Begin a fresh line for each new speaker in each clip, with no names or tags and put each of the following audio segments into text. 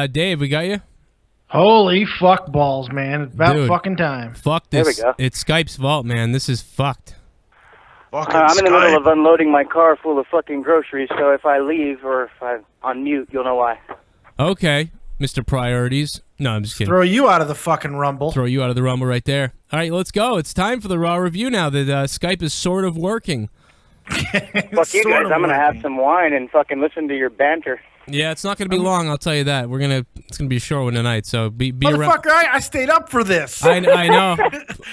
Dave, we got you?
Holy fuck balls, man. It's about
Dude,
fucking time.
Fuck
There
this.
we go.
It's Skype's fault, man. This is fucked.
I'm in the middle of unloading my car full of fucking groceries, so if I leave or if I'm on mute, you'll know why.
Okay, Mr. Priorities. No, I'm just kidding.
Throw you out of the fucking rumble.
Throw you out of the rumble right there. All right, let's go. It's time for the Raw review now that Skype is sort of working.
Fuck you guys. I'm going to have some wine and fucking listen to your banter.
Yeah, it's not going to be long, I'll tell you that. It's going to be a short one tonight, so be around.
Motherfucker, I stayed up for this.
I know.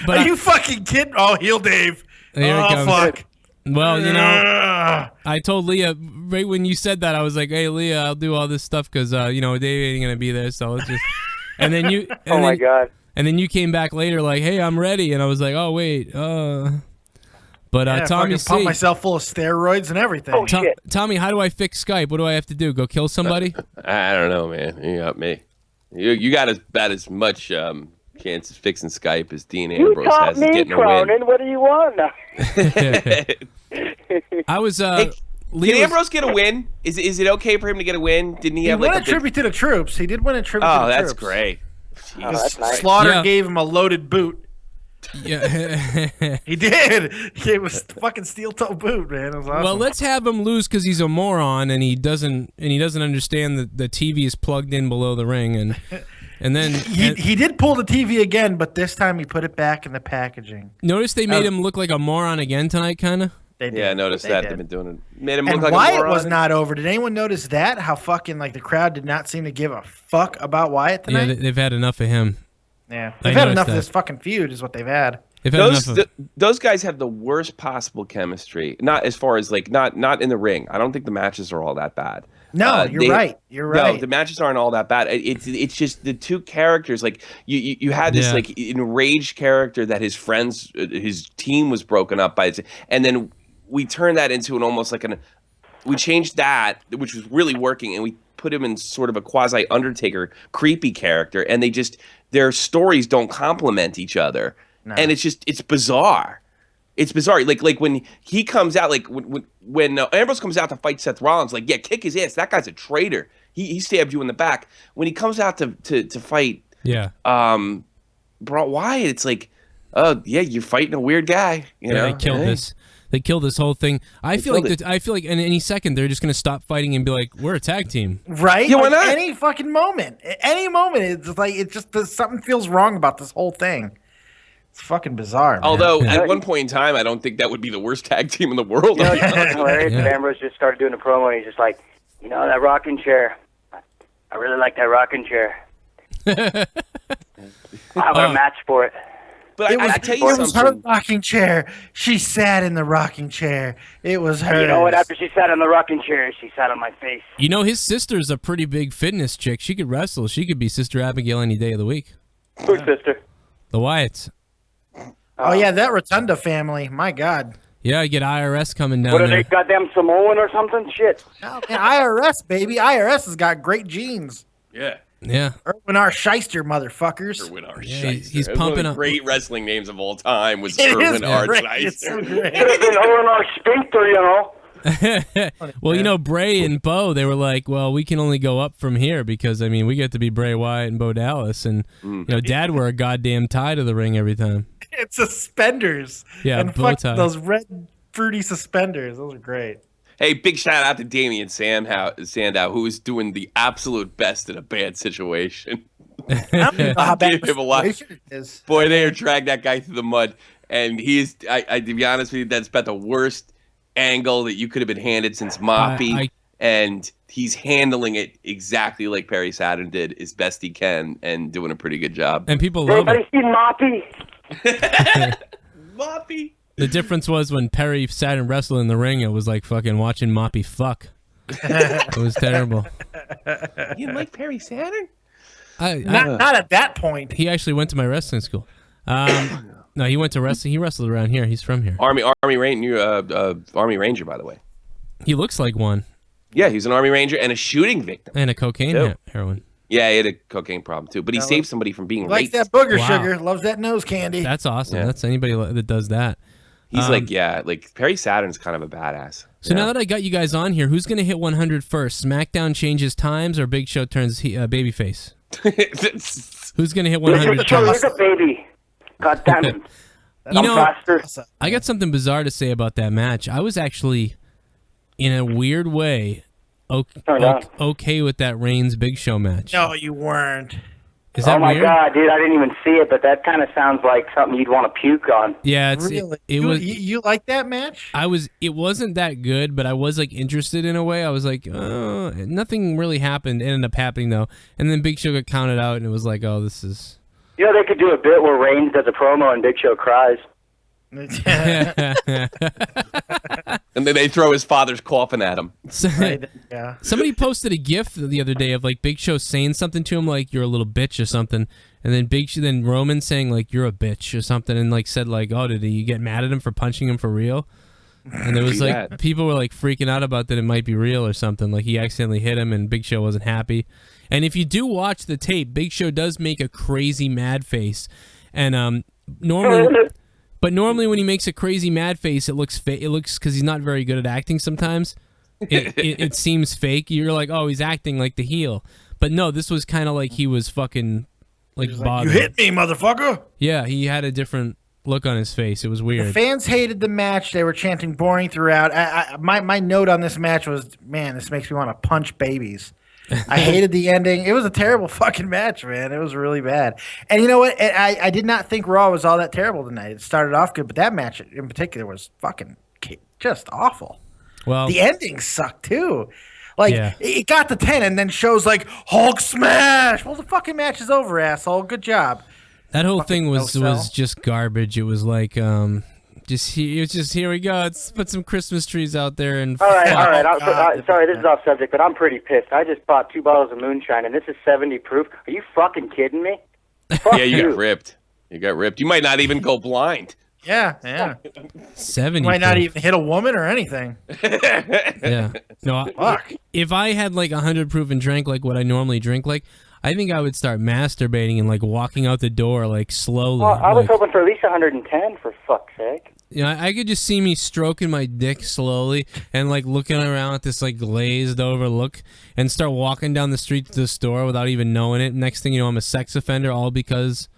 But
Are you fucking kidding? Oh, heel Dave.
Here it comes.
Fuck.
Well, you know, I told Leah right when you said that, I was like, "Hey, Leah, I'll do all this stuff because you know Dave ain't gonna be there, so let's just." And then you. And
oh my god.
And then you came back later like, "Hey, I'm ready," and I was like, "Oh wait, But
Yeah,
Tommy
fucking pump myself full of steroids and everything.
Oh, shit.
Tommy, how do I fix Skype? What do I have to do? Go kill somebody?
I don't know, man. You got me. You got about as much chance of fixing Skype as Dean Ambrose has of getting a win.
What do you want now?
I was.
Hey, can Ambrose get a win? Is it okay for him to get a win? Didn't he have
won
like
a tribute to the troops. He did win a tribute to the troops.
Oh, that's great.
Oh, that's nice.
Slaughter gave him a loaded boot.
Yeah,
he did. It was fucking steel toe boot, man. It was awesome.
Well, let's have him lose because he's a moron and he doesn't understand that the TV is plugged in below the ring and then
he did pull the TV again, but this time he put it back in the packaging.
Notice they made him look like a moron again tonight, kind of.
Yeah, I noticed that. They've been doing it. Made him look
And
like
Wyatt
a moron.
was not over. Did anyone notice that? How fucking like the crowd did not seem to give a fuck about Wyatt tonight?
Yeah, they've had enough of him.
Yeah, they've had enough of this fucking feud, is what they've had.
Those guys have the worst possible chemistry. Not as far as like not in the ring. I don't think the matches are all that bad.
No, you're right. You're right.
No, the matches aren't all that bad. It's just the two characters. Like you had this like enraged character that his team was broken up by, and then we turned that into an almost like we changed that, which was really working, and we put him in sort of a quasi Undertaker creepy character, and their stories don't complement each other. No. And it's bizarre. It's bizarre. Like when he comes out, like when Ambrose comes out to fight Seth Rollins, like, yeah, kick his ass. That guy's a traitor. He stabbed you in the back. When he comes out to fight, Brought Wyatt, it's like, oh yeah, you're fighting a weird guy. You know?
They killed this whole thing. I feel like in any second they're just gonna stop fighting and be like, "We're a tag team."
Right?
Yeah, why not?
Any fucking moment. Any moment. It's like something feels wrong about this whole thing. It's fucking bizarre, man.
Although, at one point in time, I don't think that would be the worst tag team in the world.
You know, it's hilarious that Ambrose just started doing a promo, and he's just like, you know, that rocking chair. I really like that rocking chair. I'll have a match for it.
But I tell you something.
It was her rocking chair. She sat in the rocking chair. It was her.
You know what? After she sat in the rocking chair, she sat on my face.
You know, his sister's a pretty big fitness chick. She could wrestle. She could be Sister Abigail any day of the week.
Who's sister?
The Wyatts.
Oh, yeah, that Rotunda family. My God.
Yeah, I get IRS coming down
there. What
there.
are they, goddamn Samoan or something? Shit.
Oh, man, IRS, baby. IRS has got great genes.
Yeah.
Yeah.
Erwin R. Shyster, motherfuckers.
Erwin R. Shyster.
He's pumping up.
Great wrestling names of all time was Erwin R. Shyster.
It's so great.
Erwin R. Sphincter, you know.
Well, you know, Bray and Bo, they were like, well, we can only go up from here because, I mean, we get to be Bray Wyatt and Bo Dallas. And, you know, Dad wore a goddamn tie to the ring every time.
It's suspenders.
Yeah,
and
bow tie.
Those red, fruity suspenders. Those are great.
Hey, big shout out to Damian Sandow, who is doing the absolute best in a bad situation.
How bad
him a lot.
it is.
Boy, they dragged that guy through the mud. And he's, to be honest with you, that's about the worst angle that you could have been handed since Moppy. And he's handling it exactly like Perry Saturn did as best he can and doing a pretty good job.
And people love it.
Anybody seen Moppy?
Moppy.
The difference was when Perry sat and wrestled in the ring, it was like fucking watching Moppy fuck. It was terrible.
You didn't like Perry Saturn?
Not at that point.
He actually went to my wrestling school. No, he went to wrestling. He wrestled around here. He's from here.
Army Ranger, by the way.
He looks like one.
Yeah, he's an Army Ranger and a shooting victim.
And a cocaine heroin.
Yeah, he had a cocaine problem too, but he saved somebody from being
Likes
raped.
that booger sugar. Loves that nose candy.
That's awesome. Yeah. That's anybody that does that.
He's like Perry Saturn's kind of a badass.
So now that I got you guys on here, who's going to hit 100 first? SmackDown changes times or Big Show turns babyface? Who's going to hit 100
first? He's a baby. God damn it.
You know, I got something bizarre to say about that match. I was actually, in a weird way, okay with that Reigns Big Show match.
No, you weren't.
Is that weird?
Oh my god, dude! I didn't even see it, but that kind of sounds like something you'd want to puke on.
Yeah,
really.
It was.
You like that match?
It wasn't that good, but I was like interested in a way. I was like, oh, nothing really happened. It ended up happening though, and then Big Show got counted out, and it was like, oh, this is.
You know, they could do a bit where Reigns does a promo and Big Show cries.
And then they throw his father's coffin at him.
Yeah.
Somebody posted a GIF the other day of like Big Show saying something to him like "you're a little bitch" or something, and then Roman saying like "you're a bitch" or something, and like said like, "Oh, did you get mad at him for punching him for real?" And there was like people were like freaking out about that it might be real or something. Like he accidentally hit him, and Big Show wasn't happy. And if you do watch the tape, Big Show does make a crazy mad face, and normally. But normally when he makes a crazy mad face, it looks because he's not very good at acting sometimes. It seems fake. You're like, oh, he's acting like the heel. But no, this was kind of like he was fucking like bothered.
You hit me, motherfucker.
Yeah, he had a different look on his face. It was weird.
The fans hated the match. They were chanting boring throughout. My note on this match was, man, this makes me want to punch babies. I hated the ending. It was a terrible fucking match, man. It was really bad. And you know what? I did not think Raw was all that terrible tonight. It started off good, but that match in particular was fucking just awful.
Well,
the ending sucked too. Like it got to 10 and then shows like Hulk smash. Well, the fucking match is over, asshole. Good job.
That whole thing was just garbage. It was like here we go. Let's put some Christmas trees out there and.
All right. Sorry, this is off subject, but I'm pretty pissed. I just bought 2 bottles of moonshine, and this is 70 proof. Are you fucking kidding me?
Yeah, you got ripped. You might not even go blind.
Yeah.
70.
You might not even hit a woman or anything.
Yeah. No.
Fuck.
If I had like 100 proof and drank like what I normally drink, like I think I would start masturbating and like walking out the door like slowly.
Well, I was hoping for at least 110 for fuck's sake.
You know, I could just see me stroking my dick slowly and like looking around at this like glazed over look and start walking down the street to the store without even knowing it. Next thing you know, I'm a sex offender, all because,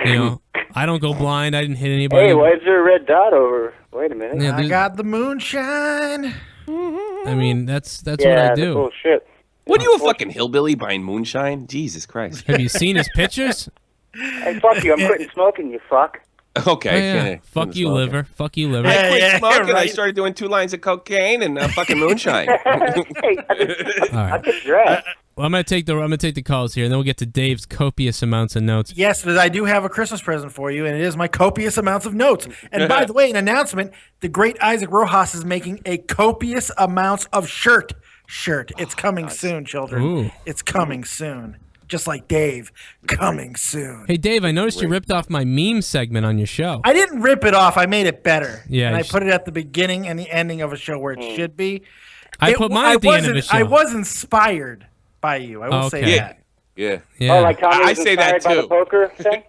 you know, I don't go blind. I didn't hit anybody.
Hey, why is there a red dot over? Wait a minute.
Yeah, I got the moonshine.
I mean, that's what I do.
Bullshit.
What are you, a fucking hillbilly buying moonshine? Jesus Christ.
Have you seen his pictures?
Hey, fuck you. I'm quitting smoking, you fuck.
Okay.
Oh, yeah. Fuck you, liver. Fuck you, liver.
I quit smoking. Right. I started doing 2 lines of cocaine and fucking moonshine.
All right. Well, I'm gonna take the calls here, and then we'll get to Dave's copious amounts of notes.
Yes, but I do have a Christmas present for you, and it is my copious amounts of notes. And by the way, an announcement: the great Isaac Rojas is making a copious amounts of shirt. It's coming soon, children.
Ooh.
It's coming soon. Just like Dave, coming soon.
Hey, Dave, I noticed you ripped off my meme segment on your show.
I didn't rip it off. I made it better.
Yeah,
and I put it at the beginning and the ending of a show where it should be.
I put mine at the end of a show.
I was inspired by you. I will say that.
Yeah.
Oh, like Tommy
I say that
by the
too.
poker thing?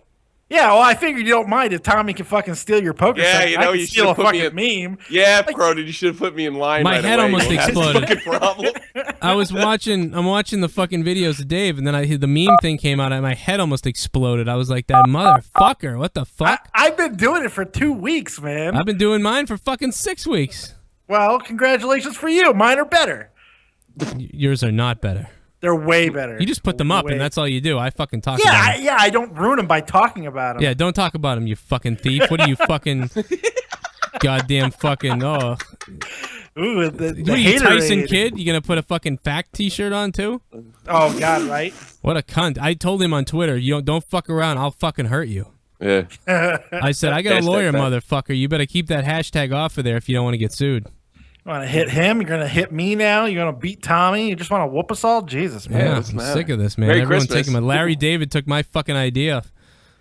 Yeah, well, I figured you don't mind if Tommy can fucking steal your poker.
Yeah,
segment.
you know,
I can
you
steal a
should put me
fucking meme.
Yeah, Cronin, you should have put me in line.
My
right
head
away.
almost exploded.
That's the fucking problem.
I'm watching the fucking videos of Dave, and then the meme thing came out, and my head almost exploded. I was like, that motherfucker, what the fuck?
I've been doing it for 2 weeks, man.
I've been doing mine for fucking 6 weeks.
Well, congratulations for you. Mine are better.
Yours are not better.
They're way better.
You just put them up, and that's all you do. I fucking talk
about
them.
Yeah, I don't ruin them by talking about them.
Yeah, don't talk about them, you fucking thief. What are you fucking... goddamn fucking... Oh.
Ooh, the
you Tyson Kid? You gonna put a fucking fact t-shirt on, too?
Oh, God, right?
What a cunt. I told him on Twitter, don't fuck around. I'll fucking hurt you.
Yeah.
I said, I got a lawyer, motherfucker. You better keep that hashtag off of there if you don't want to get sued.
You want to hit him? You're going to hit me now? You're going to beat Tommy? You just want to whoop us all? Jesus, man.
Yeah, I'm sick of this, man.
Merry
Everyone's
Christmas.
taking my... Larry David took my fucking idea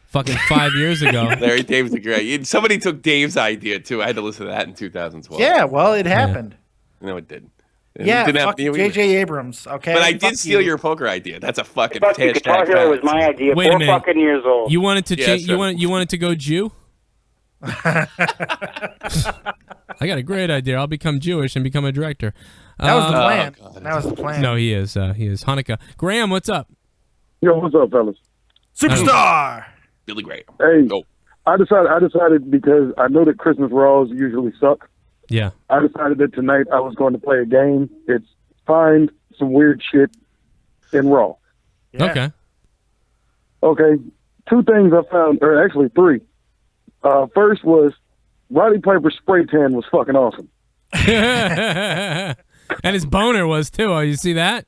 fucking 5 years ago.
Larry David's a great... Somebody took Dave's idea, too. I had to listen to that in 2012.
Yeah, well, it happened.
No, it didn't.
Yeah, fuck J.J. Abrams, okay?
But I did steal your poker idea. That's a fucking hashtag.
Guitar Hero was my idea.
Wait a
4
minute.
fucking years old.
You wanted to
Yeah,
change...
sure.
You wanted to go Jew? I got a great idea. I'll become Jewish and become a director.
That was the plan.
God.
That was the plan.
No, he is. He is. Hanukkah. Graham, what's up?
Yo, what's up, fellas?
Superstar.
Billy Graham.
Hey,
Oh.
I decided because I know that Christmas Raws usually suck.
Yeah.
I decided that tonight I was going to play a game. It's find some weird shit in Raw.
Yeah.
Okay.
Okay, 2 things I found, or actually 3. First was Roddy Piper's spray tan was fucking awesome.
And his boner was too. Oh, you see that?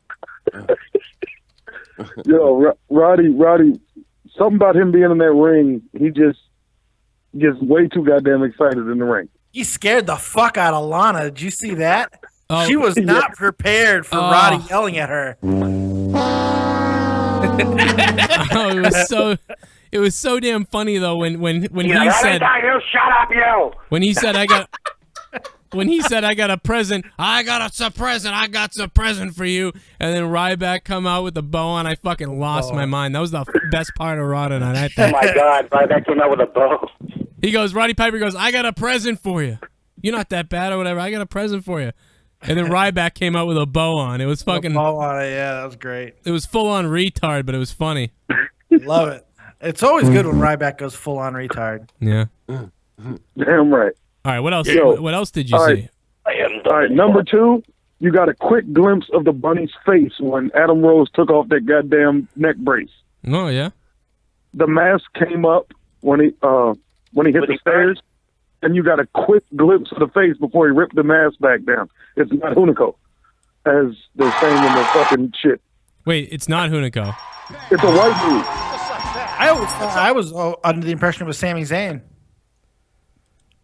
Yo, Roddy, something about him being in that ring, he just gets way too goddamn excited in the ring.
He scared the fuck out of Lana. Did you see that?
Oh,
She was not prepared for Roddy yelling at her.
Oh, it was so damn funny though when he said
You shut up, you.
when he said I got a present, I got some present for you, and then Ryback come out with the bow on. I fucking lost my mind. That was the best part of Raw tonight, I
Oh
think.
my God, Ryback came out with a bow.
Roddy Piper goes, I got a present for you. You're not that bad or whatever. I got a present for you. And then Ryback came out with a bow on. It was fucking.
Oh, yeah, that was great.
It was full on retard, but it was funny.
Love it. It's always good when Ryback goes full on retard.
Yeah.
Damn right.
All right. What else?
Yo.
What else did you
All
see?
right. All right, number 2, you got a quick glimpse of the bunny's face when Adam Rose took off that goddamn neck brace.
Oh yeah.
The mask came up when he hit the stairs, and you got a quick glimpse of the face before he ripped the mask back down. It's not Hunico, as they're saying in the fucking shit.
Wait, it's not Hunico.
It's a white dude.
I always thought I was under the impression it was Sami Zayn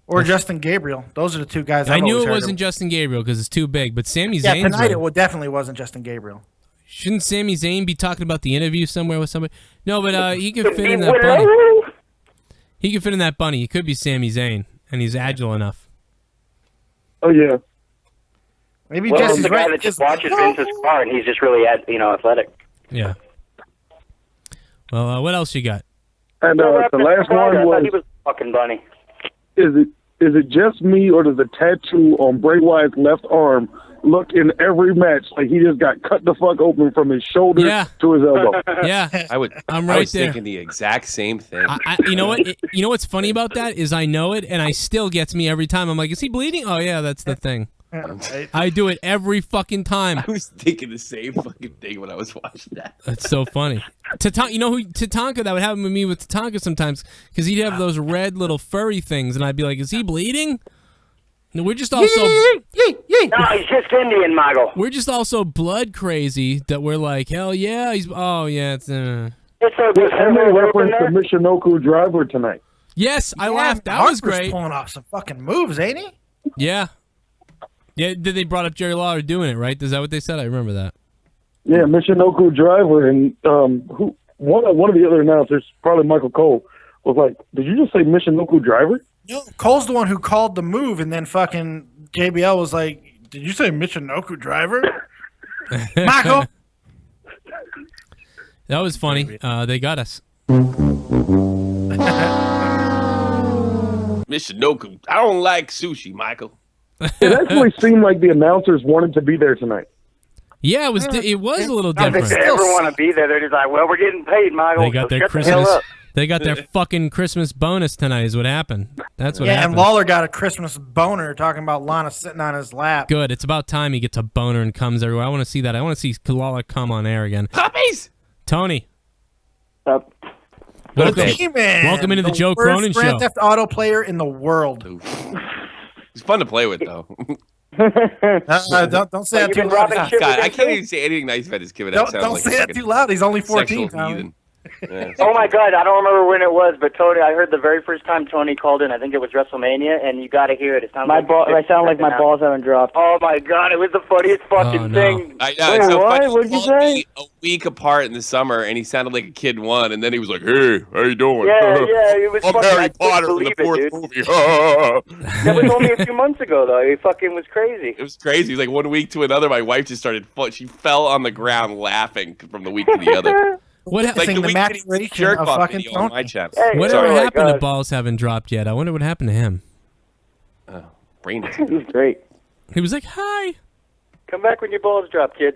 or Justin Gabriel. Those are the 2 guys.
I knew it wasn't Justin Gabriel because it's too big, but Sami Zayn.
Yeah, tonight it definitely wasn't Justin Gabriel.
Shouldn't Sami Zayn be talking about the interview somewhere with somebody? No, but he could fit in that bunny. He could fit in that bunny. He could be Sami Zayn, and he's agile enough.
Oh yeah.
Maybe
Well,
Jesse's
the guy
right.
that just watches Vince's car, and he's just really, athletic.
Yeah. Well, what else you got?
And the last one
I thought he
was,
was fucking bunny.
is it just me, or does the tattoo on Bray Wyatt's left arm look in every match like he just got cut the fuck open from his shoulder to his elbow?
Yeah.
I was thinking the exact same thing.
You know what? You know what's funny about that is I know it, and I still gets me every time. I'm like, is he bleeding? Oh yeah, that's the thing. I do it every fucking time.
I was thinking the same fucking thing when I was watching that.
That's so funny. You know who Tatanka? That would happen with me with Tatanka sometimes because he'd have those red little furry things, and I'd be like, "Is he bleeding?" No, we're just also
No, he's just Indian, Mago.
we're just also blood crazy that we're like, hell yeah, it's
It's so
And
good.
they referenced the Michinoku driver tonight.
yes, I laughed. That was great.
Pulling off some fucking moves, ain't he?
Yeah. Yeah, they brought up Jerry Lawler doing it, right? Is that what they said? I remember that.
Yeah, Michinoku driver, and who one of the other announcers, probably Michael Cole, was like, "Did you just say Michinoku driver?"
No, Cole's the one who called the move, and then fucking JBL was like, "Did you say Michinoku driver?" Michael.
That was funny. They got us.
Michinoku. I don't like sushi, Michael.
It actually seemed like the announcers wanted to be there tonight.
Yeah, it was. It was a little
They
different.
never want to be there. They're just like, well, we're getting paid, Michael.
They got
so
their
shut the hell
Christmas.
up.
They got their fucking Christmas bonus tonight. Is what happened. That's what
Yeah,
happened.
and Lawler got a Christmas boner talking about Lana sitting on his lap.
Good. It's about time he gets a boner and comes everywhere. I want to see that. I want to see Lawler come on air again.
Puppies!
Tony.
Up.
Welcome,
He-Man,
welcome into the Joe
worst
Cronin
Grand
show.
Theft Auto player in the world.
It's fun to play with, though.
Don't say that
You've
too
been
loud.
robbing shit
God,
with
I
him,
can't
too?
even say anything nice about this kid.
Don't say that too loud. He's only 14,
Sexual
Tommy.
heathen. Yeah.
Oh my God, I don't remember when it was, but Tony, I heard the very first time Tony called in. I think it was WrestleMania, and you got to hear it. It sounds I sound like my balls haven't dropped. Oh my God, it was the funniest fucking
no.
thing.
I know.
Wait,
It's so
what?
funny.
What'd you
He called
say?
me a week apart in the summer, and he sounded like a kid one, and then he was like, "Hey, how you doing?"
Yeah, it was
I'm
fucking.
Harry
I
Potter
couldn't
in the
believe it,
fourth
dude.
movie.
That was only a few months ago, though. It fucking was crazy.
It was crazy. Like 1 week to another, my wife just started. She fell on the ground laughing from the week to the other.
witnessing the maturation
jerk
of
off
fucking
video on my
Tony.
channel.
Hey,
Whatever
oh my
happened to
God.
Balls haven't dropped yet? I wonder what happened to him.
Brain dead.
He's great.
He was like, "Hi,
Come back when your balls drop, kid.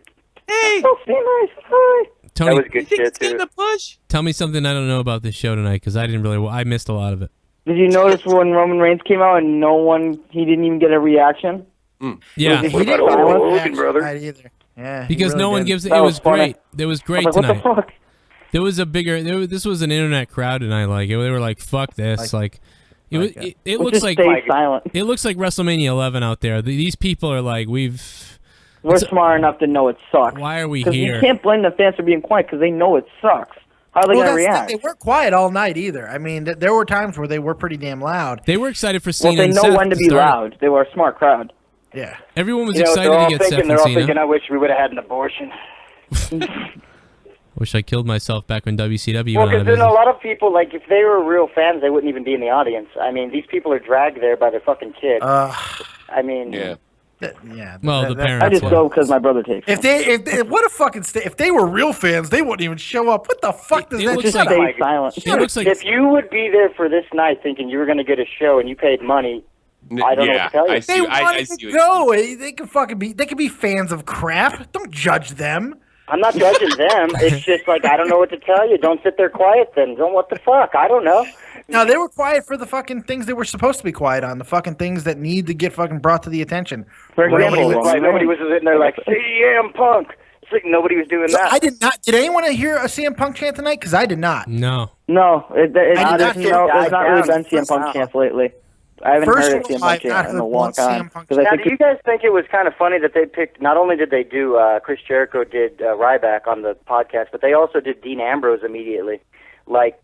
Hey,
Oh, see, nice. Hi.
Tony."
That was good shit, too.
getting a push.
Tell me something I don't know about this show tonight because I didn't really. I missed a lot of it.
Did you notice when Roman Reigns came out and he didn't even get a reaction?
Yeah,
He didn't
about
get a
Hogan,
reaction
brother?
tonight either. Yeah, he
because
really
no one
didn't.
gives it.
That
It
was
was
funny.
great. It was
I
great
was like,
tonight.
what the fuck?
There was a bigger. This was an internet crowd tonight. Like they were like, "Fuck this!" Like it was. It
We'll
looks
just
like
stay silent.
it looks like WrestleMania 11 out there. These people are like,
We're smart enough to know it sucks.
Why are we
Because
here?
you can't blame the fans for being quiet because they know it sucks. How are they
Well,
going to
that's the
react?
thing, they weren't quiet all night either. I mean, there were times where they were pretty damn loud.
They were excited for
Well,
Cena
they
and
know
Seth
when to be
start.
loud. They were a smart crowd.
Yeah.
Everyone was
You know what
excited
they're all
to get Seth
thinking?
and
They're all
Cena.
thinking, I wish we would have had an abortion.
Wish I killed myself back when WCW
Well,
went out of
because then a
business.
lot of people, like, if they were real fans, they wouldn't even be in the audience. I mean, these people are dragged there by their fucking kid. I mean,
Yeah.
Yeah.
Well, the parents.
I just
were.
go because my brother takes
If
me.
they what a fucking if they were real fans, they wouldn't even show up. What the fuck does
It
that
looks
Just
like-
shut up.
stay silent.
It looks like
if you would be there for this night thinking you were going to get a show and you paid money, I don't know what to tell you.
I
They
see. I
wanted
see
to
what
go. They can fucking be. They can be fans of crap. Don't judge them.
I'm not judging them. It's just like, I don't know what to tell you. Don't sit there quiet then. Don't what the fuck. I don't know.
No, they were quiet for the fucking things they were supposed to be quiet on. The fucking things that need to get fucking brought to the attention.
For example,
Nobody was sitting there like, CM Punk. It's like nobody was doing
So
that.
I did not. Did anyone hear a CM Punk chant tonight? Because I did not.
No.
No, it's
I did not
you know,
hear
it's not
that.
really been CM Punk chants lately. I haven't
First
heard
of
a
all,
CM Punk
I've not
chant in
heard
a
one
long time.
CM Punk
Because I
Now,
think
do you guys think it was kind of funny that they picked, not only did they do Chris Jericho did Ryback on the podcast, but they also did Dean Ambrose immediately. Like,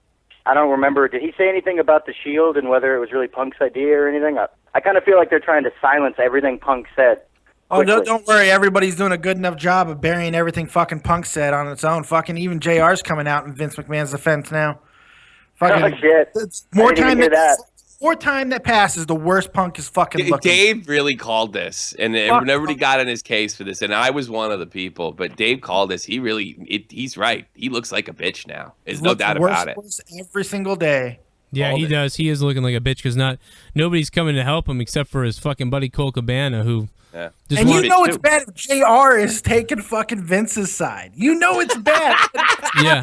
I don't remember, did he say anything about the Shield and whether it was really Punk's idea or anything? I kind of feel like they're trying to silence everything Punk said.
Oh,
quickly.
don't worry. Everybody's doing a good enough job of burying everything fucking Punk said on its own. Fucking even JR's coming out in Vince McMahon's defense now. Fucking
Oh, shit.
it's more
I didn't
time
even hear that.
more time that passes, the worse Punk is fucking looking.
Dave really called this, and nobody got in his case for this, and I was one of the people. But Dave called this. He really, he's right. He looks like a bitch now. There's no
Looks
doubt
worse
about
and
it.
worse every single day.
Yeah, he does. He is looking like a bitch because nobody's coming to help him except for his fucking buddy Cole Cabana, who
Yeah.
just
And you
wanted.
know it's bad if JR is taking fucking Vince's side. You know it's bad.
Yeah.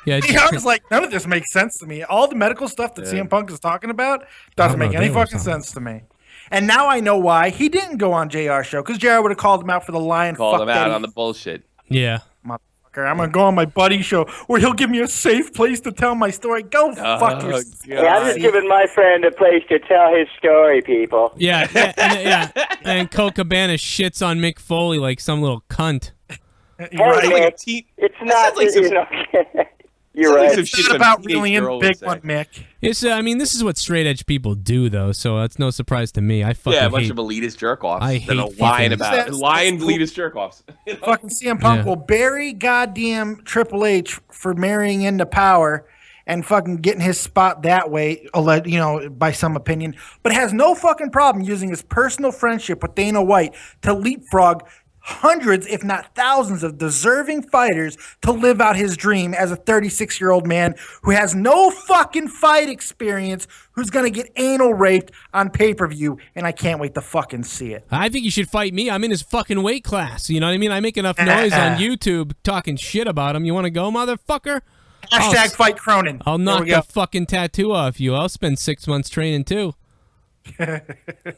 Yeah.
JR's like, none of this makes sense to me. All the medical stuff that CM Punk is talking about doesn't make any fucking sense to me. And now I know why he didn't go on JR's show, because JR would have called him out for the lion.
Called
fuck
him out
Daddy
on the bullshit.
Yeah.
motherfucker. I'm gonna go on my buddy's show where he'll give me a safe place to tell my story. Go fuck yourself.
Yeah, I'm just giving my friend a place to tell his story, people.
Yeah. Yeah. And Cole Cabana shits on Mick Foley like some little cunt.
Hey,
Right.
Nick,
Te-
it's not,
like some-
you know, you're
Sounds like
right.
some
It's
shit
not
some
about
teenage
really in
girl
the
would
big
say.
one, Mick.
It's. I mean, this is what straight edge people do, though. So that's no surprise to me. I fucking
Yeah, a bunch
hate.
of elitist jerk offs.
I
that are
hate
lying
fucking-
about
That's-
lying
that's cool.
elitist jerk offs.
Fucking CM Punk
Yeah.
will bury goddamn Triple H for marrying into power and fucking getting his spot that way, you know, by some opinion, but has no fucking problem using his personal friendship with Dana White to leapfrog hundreds, if not thousands, of deserving fighters to live out his dream as a 36-year-old man who has no fucking fight experience, who's gonna get anal raped on pay-per-view, and I can't wait to fucking see it.
I think you should fight me. I'm in his fucking weight class. You know what I mean? I make enough noise on YouTube talking shit about him. You want to go, motherfucker?
Hashtag fight Cronin.
I'll
There
knock
we go.
the fucking tattoo off you. I'll spend 6 months training too.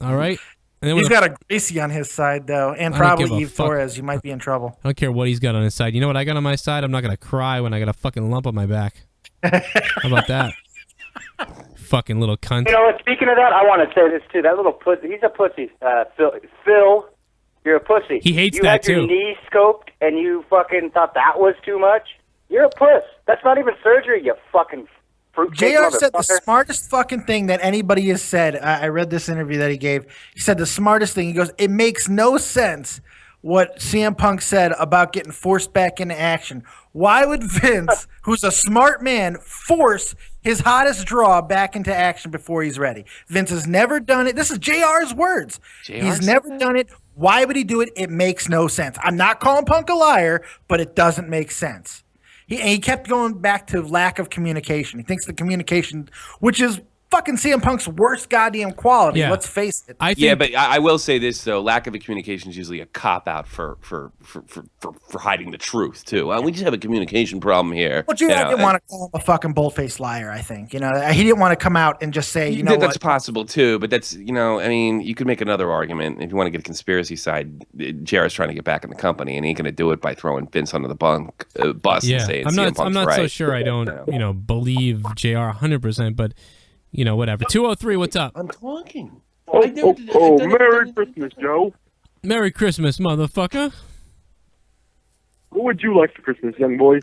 All right. And then
He's
when
got a Gracie on his side, though, and
I don't give
probably
a
Eve
fuck.
Torres. You might be in trouble.
I don't care what he's got on his side. You know what I got on my side? I'm not gonna cry when I got a fucking lump on my back. How about that? Fucking little cunt.
You know what? Speaking of that, I want to say this too. That little pussy, he's a pussy. Phil, you're a pussy.
He hates
you
that,
had your
too.
knees scoped, and you fucking thought that was too much. You're a puss. That's not even surgery. You fucking fruitcake
JR said the
motherfucker.
smartest fucking thing that anybody has said. I read this interview that he gave. He said the smartest thing. He goes, it makes no sense what CM Punk said about getting forced back into action. Why would Vince, who's a smart man, force his hottest draw back into action before he's ready? Vince has never done it. This is JR's words. He's never done it. Why would he do it? It makes no sense. I'm not calling Punk a liar, but it doesn't make sense. He kept going back to lack of communication. He thinks the communication, which is fucking CM Punk's worst goddamn quality.
Yeah.
Let's face it.
But I will say this though: lack of communication is usually a cop out for hiding the truth too. We just have a communication problem here.
But I didn't want to call him a fucking bull-faced liar. I think he didn't want to come out and just say,
that's possible too. But that's I mean, you could make another argument if you want to get a conspiracy side. JR's trying to get back in the company, and he ain't going to do it by throwing Vince under the bus and saying
I'm
CM Punk's
not
right.
so sure. I don't believe JR 100%, but. Whatever. 203, what's up?
I'm talking.
Merry Christmas, Joe.
Merry Christmas, motherfucker.
What would you like for Christmas, young boy?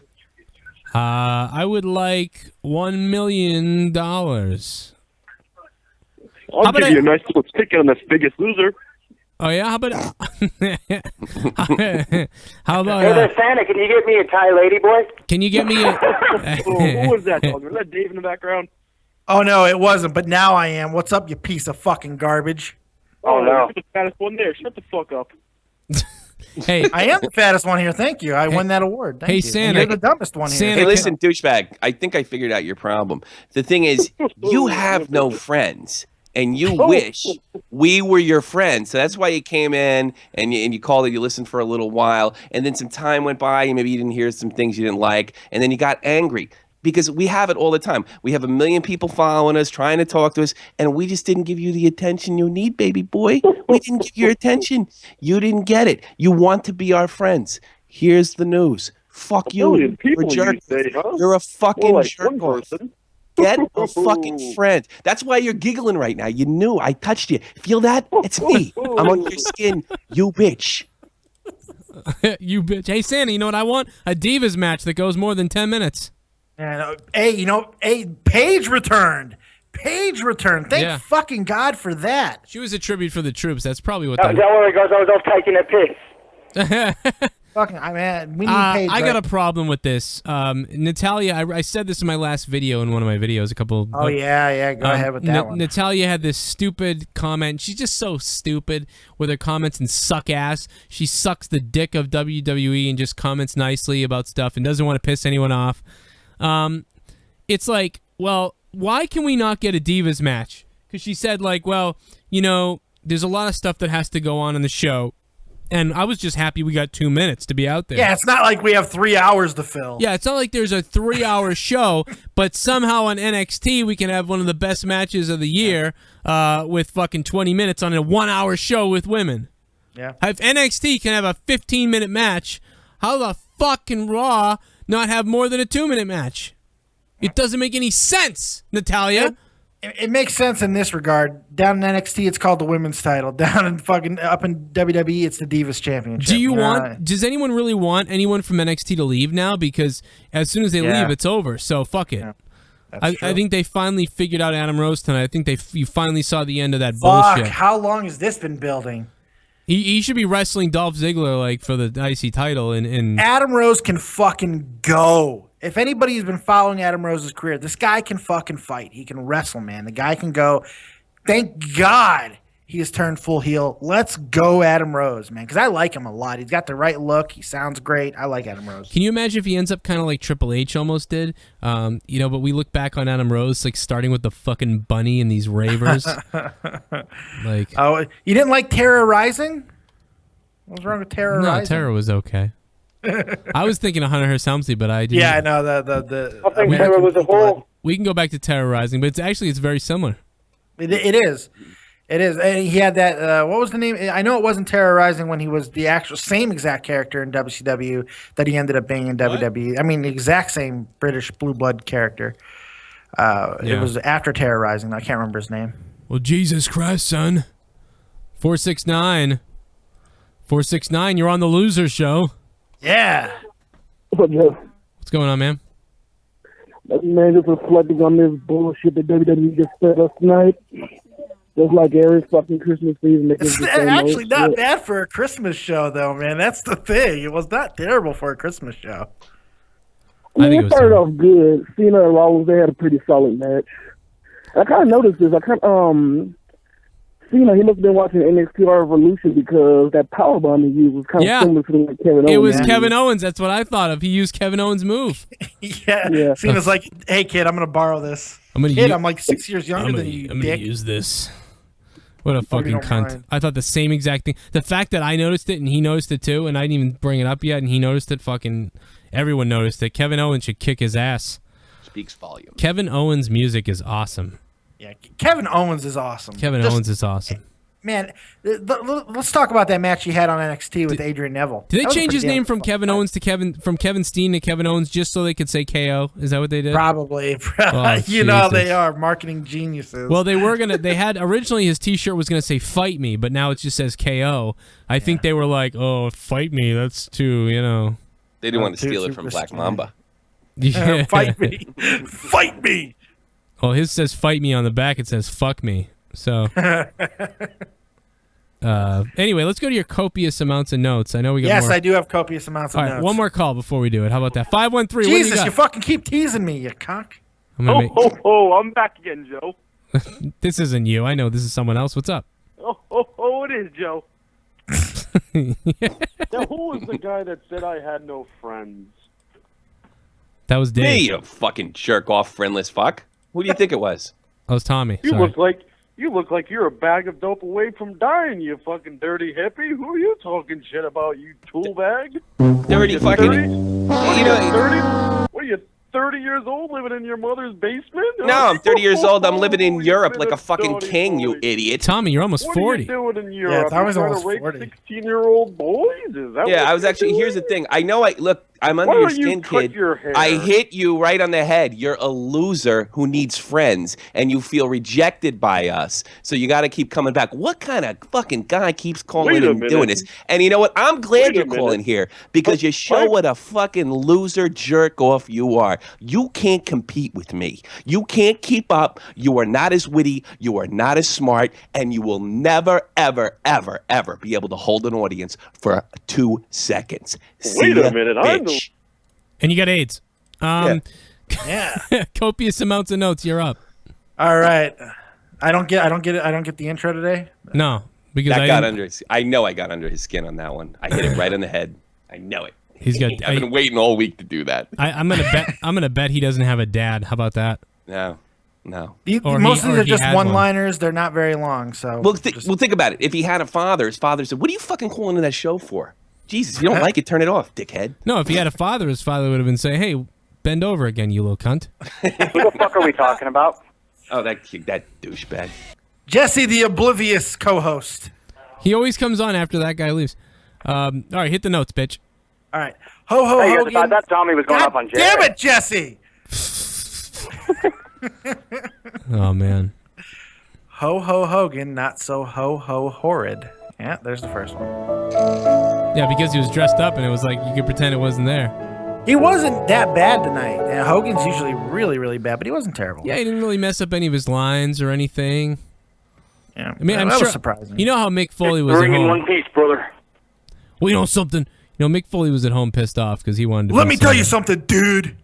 I would like $1 million.
I'll give you a nice little ticket on this Biggest Loser.
Oh yeah, how about how about
Hey there, Santa, can you get me a Thai lady boy?
Can you get me a
Who was that, dog? Was that Dave in the background?
Oh no, it wasn't. But now I am. What's up, you piece of fucking garbage?
Oh no,
you're the fattest one there. Shut the fuck up.
Hey,
I am the fattest one here. Thank you. I won that award. Thank you.
Santa,
and you're the dumbest one here.
Santa,
Hey, listen, douchebag. I think I figured out your problem. The thing is, you have no friends, and you wish we were your friends. So that's why you came in and you called it. You listened for a little while, and then some time went by, and maybe you didn't hear some things you didn't like, and then you got angry. Because we have it all the time. We have 1 million people following us, trying to talk to us, and we just didn't give you the attention you need, baby boy. We didn't give you your attention. You didn't get it. You want to be our friends. Here's the news. Fuck you. You're a jerk. You're a fucking jerk. Get a fucking friend. That's why you're giggling right now. You knew I touched you. Feel that? It's me. I'm on your skin. You bitch.
You bitch. Hey, Santa, you know what I want? A Divas match that goes more than 10 minutes.
And Paige returned. Thank fucking God for that.
She was a tribute for the troops. That's probably what.
Don't worry, guys. I was off taking a piss.
Fucking, we need Paige.
I got a problem with this. Natalia, I said this in my last video, in one of my videos, a couple.
Oh yeah. Go ahead with that one.
Natalia had this stupid comment. She's just so stupid with her comments and suck ass. She sucks the dick of WWE and just comments nicely about stuff and doesn't want to piss anyone off. It's like, well, why can we not get a Divas match? Because she said, like, well, there's a lot of stuff that has to go on in the show. And I was just happy we got 2 minutes to be out there.
Yeah, it's not like we have 3 hours to fill.
Yeah, it's not like there's a 3-hour show, but somehow on NXT we can have one of the best matches of the year with fucking 20 minutes on a 1-hour show with women.
Yeah.
If NXT can have a 15-minute match, how the fuck can Raw not have more than a 2-minute match? It doesn't make any sense, Natalia.
It makes sense in this regard. Down in NXT, it's called the women's title. Down in fucking up in WWE, it's the Divas Championship.
Does anyone really want anyone from NXT to leave now? Because as soon as they leave, it's over. So fuck it.
Yeah,
I think they finally figured out Adam Rose tonight. I think you finally saw the end of that bullshit.
How long has this been building?
He should be wrestling Dolph Ziggler like for the IC title. And
Adam Rose can fucking go. If anybody's been following Adam Rose's career, this guy can fucking fight. He can wrestle, man. The guy can go. Thank God he has turned full heel. Let's go, Adam Rose, man, because I like him a lot. He's got the right look. He sounds great. I like Adam Rose.
Can you imagine if he ends up kind of like Triple H almost did? But we look back on Adam Rose, like starting with the fucking bunny and these ravers.
Oh, you didn't like Terra Rising? What was wrong with Terra Rising?
No, Terra was okay. I was thinking of Hunter Hearst Helmsley, but I didn't.
Yeah, I know
I think Terra was a whole.
We can go back to Terrorizing, but it's very similar.
It is. It is. And he had that. What was the name? I know it wasn't Terrorizing when he was the actual same exact character in WCW that he ended up being in WWE. I mean, the exact same British blue blood character. It was after Terrorizing. I can't remember his name.
Well, Jesus Christ, son. 469. 469, you're on the Loser Show.
Yeah.
What's going on, man?
Man, just reflecting on this bullshit that WWE just fed us tonight. Just like every fucking Christmas season.
It's actually not bad for a Christmas show, though, man. That's the thing. It was not terrible for a Christmas show.
I think it started off good. Cena and Rollins, they had a pretty solid match. I kind of noticed this. Cena, he must have been watching NXT Revolution because that powerbomb he used was kind of similar to like Kevin Owens.
It was Kevin Owens. That's what I thought of. He used Kevin Owens' move.
Yeah. Cena's like, hey, kid, I'm going to borrow this. I'm like 6 years younger than you,
I'm
dick.
going to use this. What a fucking
don't
cunt.
mind.
I thought the same exact thing. The fact that I noticed it and he noticed it too, and I didn't even bring it up yet, and he noticed it, fucking everyone noticed it. Kevin Owens should kick his ass.
Speaks volume.
Kevin Owens' music is awesome.
Yeah, Kevin Owens is awesome.
Owens is awesome.
Man, let's talk about that match he had on NXT with Adrian Neville.
Did they
That was a
change his
pretty
name
damn
from
fun
Kevin
fight.
Owens to from Kevin Steen to Kevin Owens just so they could say KO? Is that what they did?
Probably.
Oh,
You know how they
Jesus.
are, marketing geniuses.
Well, they had originally his T-shirt was gonna say "Fight Me," but now it just says KO. I think they were like, "Oh, fight me." That's too,
They didn't want to
too
steal it from Black
risky.
Mamba.
Yeah.
Fight me. Fight me.
Well, his says "Fight Me" on the back. It says "Fuck me." So. Anyway, let's go to your copious amounts of notes. I know we got
Yes,
more.
I do have copious amounts of
All right,
notes.
one more call before we do it. How about that? 513. What do
Jesus,
you
you
got?
fucking keep teasing me, you cock.
I'm gonna make-
I'm back again, Joe.
This isn't you. I know this is someone else. What's up?
It is, Joe.
Now, who was the guy that said I had no friends?
That was Dave.
Me, you fucking jerk off, friendless fuck. Who do you think it was?
That was Tommy.
You
Sorry.
look like you're a bag of dope away from dying, you fucking dirty hippie. Who are you talking shit about, you tool bag?
Dirty fucking.
30?
You know.
30? What are you, 30 years old living in your mother's basement?
No, I'm 30 years old. I'm living in
You've
Europe
been
like a fucking
naughty
king, you
boy.
idiot.
Tommy, you're almost
What
40.
are you doing in Europe?
Tommy's
You trying
almost
to rape
40.
16-year-old boys? Is that
Yeah,
what
I was
you're
actually.
doing?
Here's the thing. I know. I'm under
Why
your
don't you
skin,
cut
kid.
your hair?
I hit you right on the head. You're a loser who needs friends, and you feel rejected by us. So you got to keep coming back. What kind of fucking guy keeps calling
Wait a
and doing
minute.
this? And you know what? I'm glad
Wait a
you're calling
minute.
here because you show what a fucking loser jerk off you are. You can't compete with me. You can't keep up. You are not as witty. You are not as smart, and you will never, ever, ever, ever be able to hold an audience for 2 seconds.
Wait
See
a
ya,
minute, I'm the-
bitch.
And you got AIDS.
Yeah.
Copious amounts of notes. You're up.
All right. I don't get the intro today.
No, because
That
I
got
didn't-
under his. I know I got under his skin on that one. I hit it right on the head. I know it.
He's got.
I've been waiting all week to do that.
I'm gonna bet he doesn't have a dad. How about that?
No.
Or
Most
he-
of these
or
are
he
just
had one.
one-liners. They're not very long. So
Well, think about it. If he had a father, his father said, "What are you fucking calling to that show for? Jesus, if you don't like it, turn it off, dickhead."
No, if he had a father, his father would have been saying, "Hey, bend over again, you little cunt."
Who the fuck are we talking about?
Oh, that douchebag.
Jesse, the oblivious co-host.
He always comes on after that guy leaves. All right, hit the notes, bitch.
All right. Ho ho
Hey, I
Hogan.
thought that Tommy was going
God
up on Jared.
damn it, Jesse.
Oh man.
Ho ho Hogan, not so ho ho horrid. Yeah, there's the first one.
Yeah, because he was dressed up, and it was like you could pretend it wasn't there.
He wasn't that bad tonight. And Hogan's usually really, really bad, but he wasn't terrible.
Yeah, he didn't really mess up any of his lines or anything.
Yeah.
I mean, I'm
that
sure.
was surprising.
You know how Mick Foley was at
Bring in
home.
one piece, brother.
Well, you know something. You know, Mick Foley was at home pissed off because he wanted to.
Let
be
me tell you
Santa.
something, dude.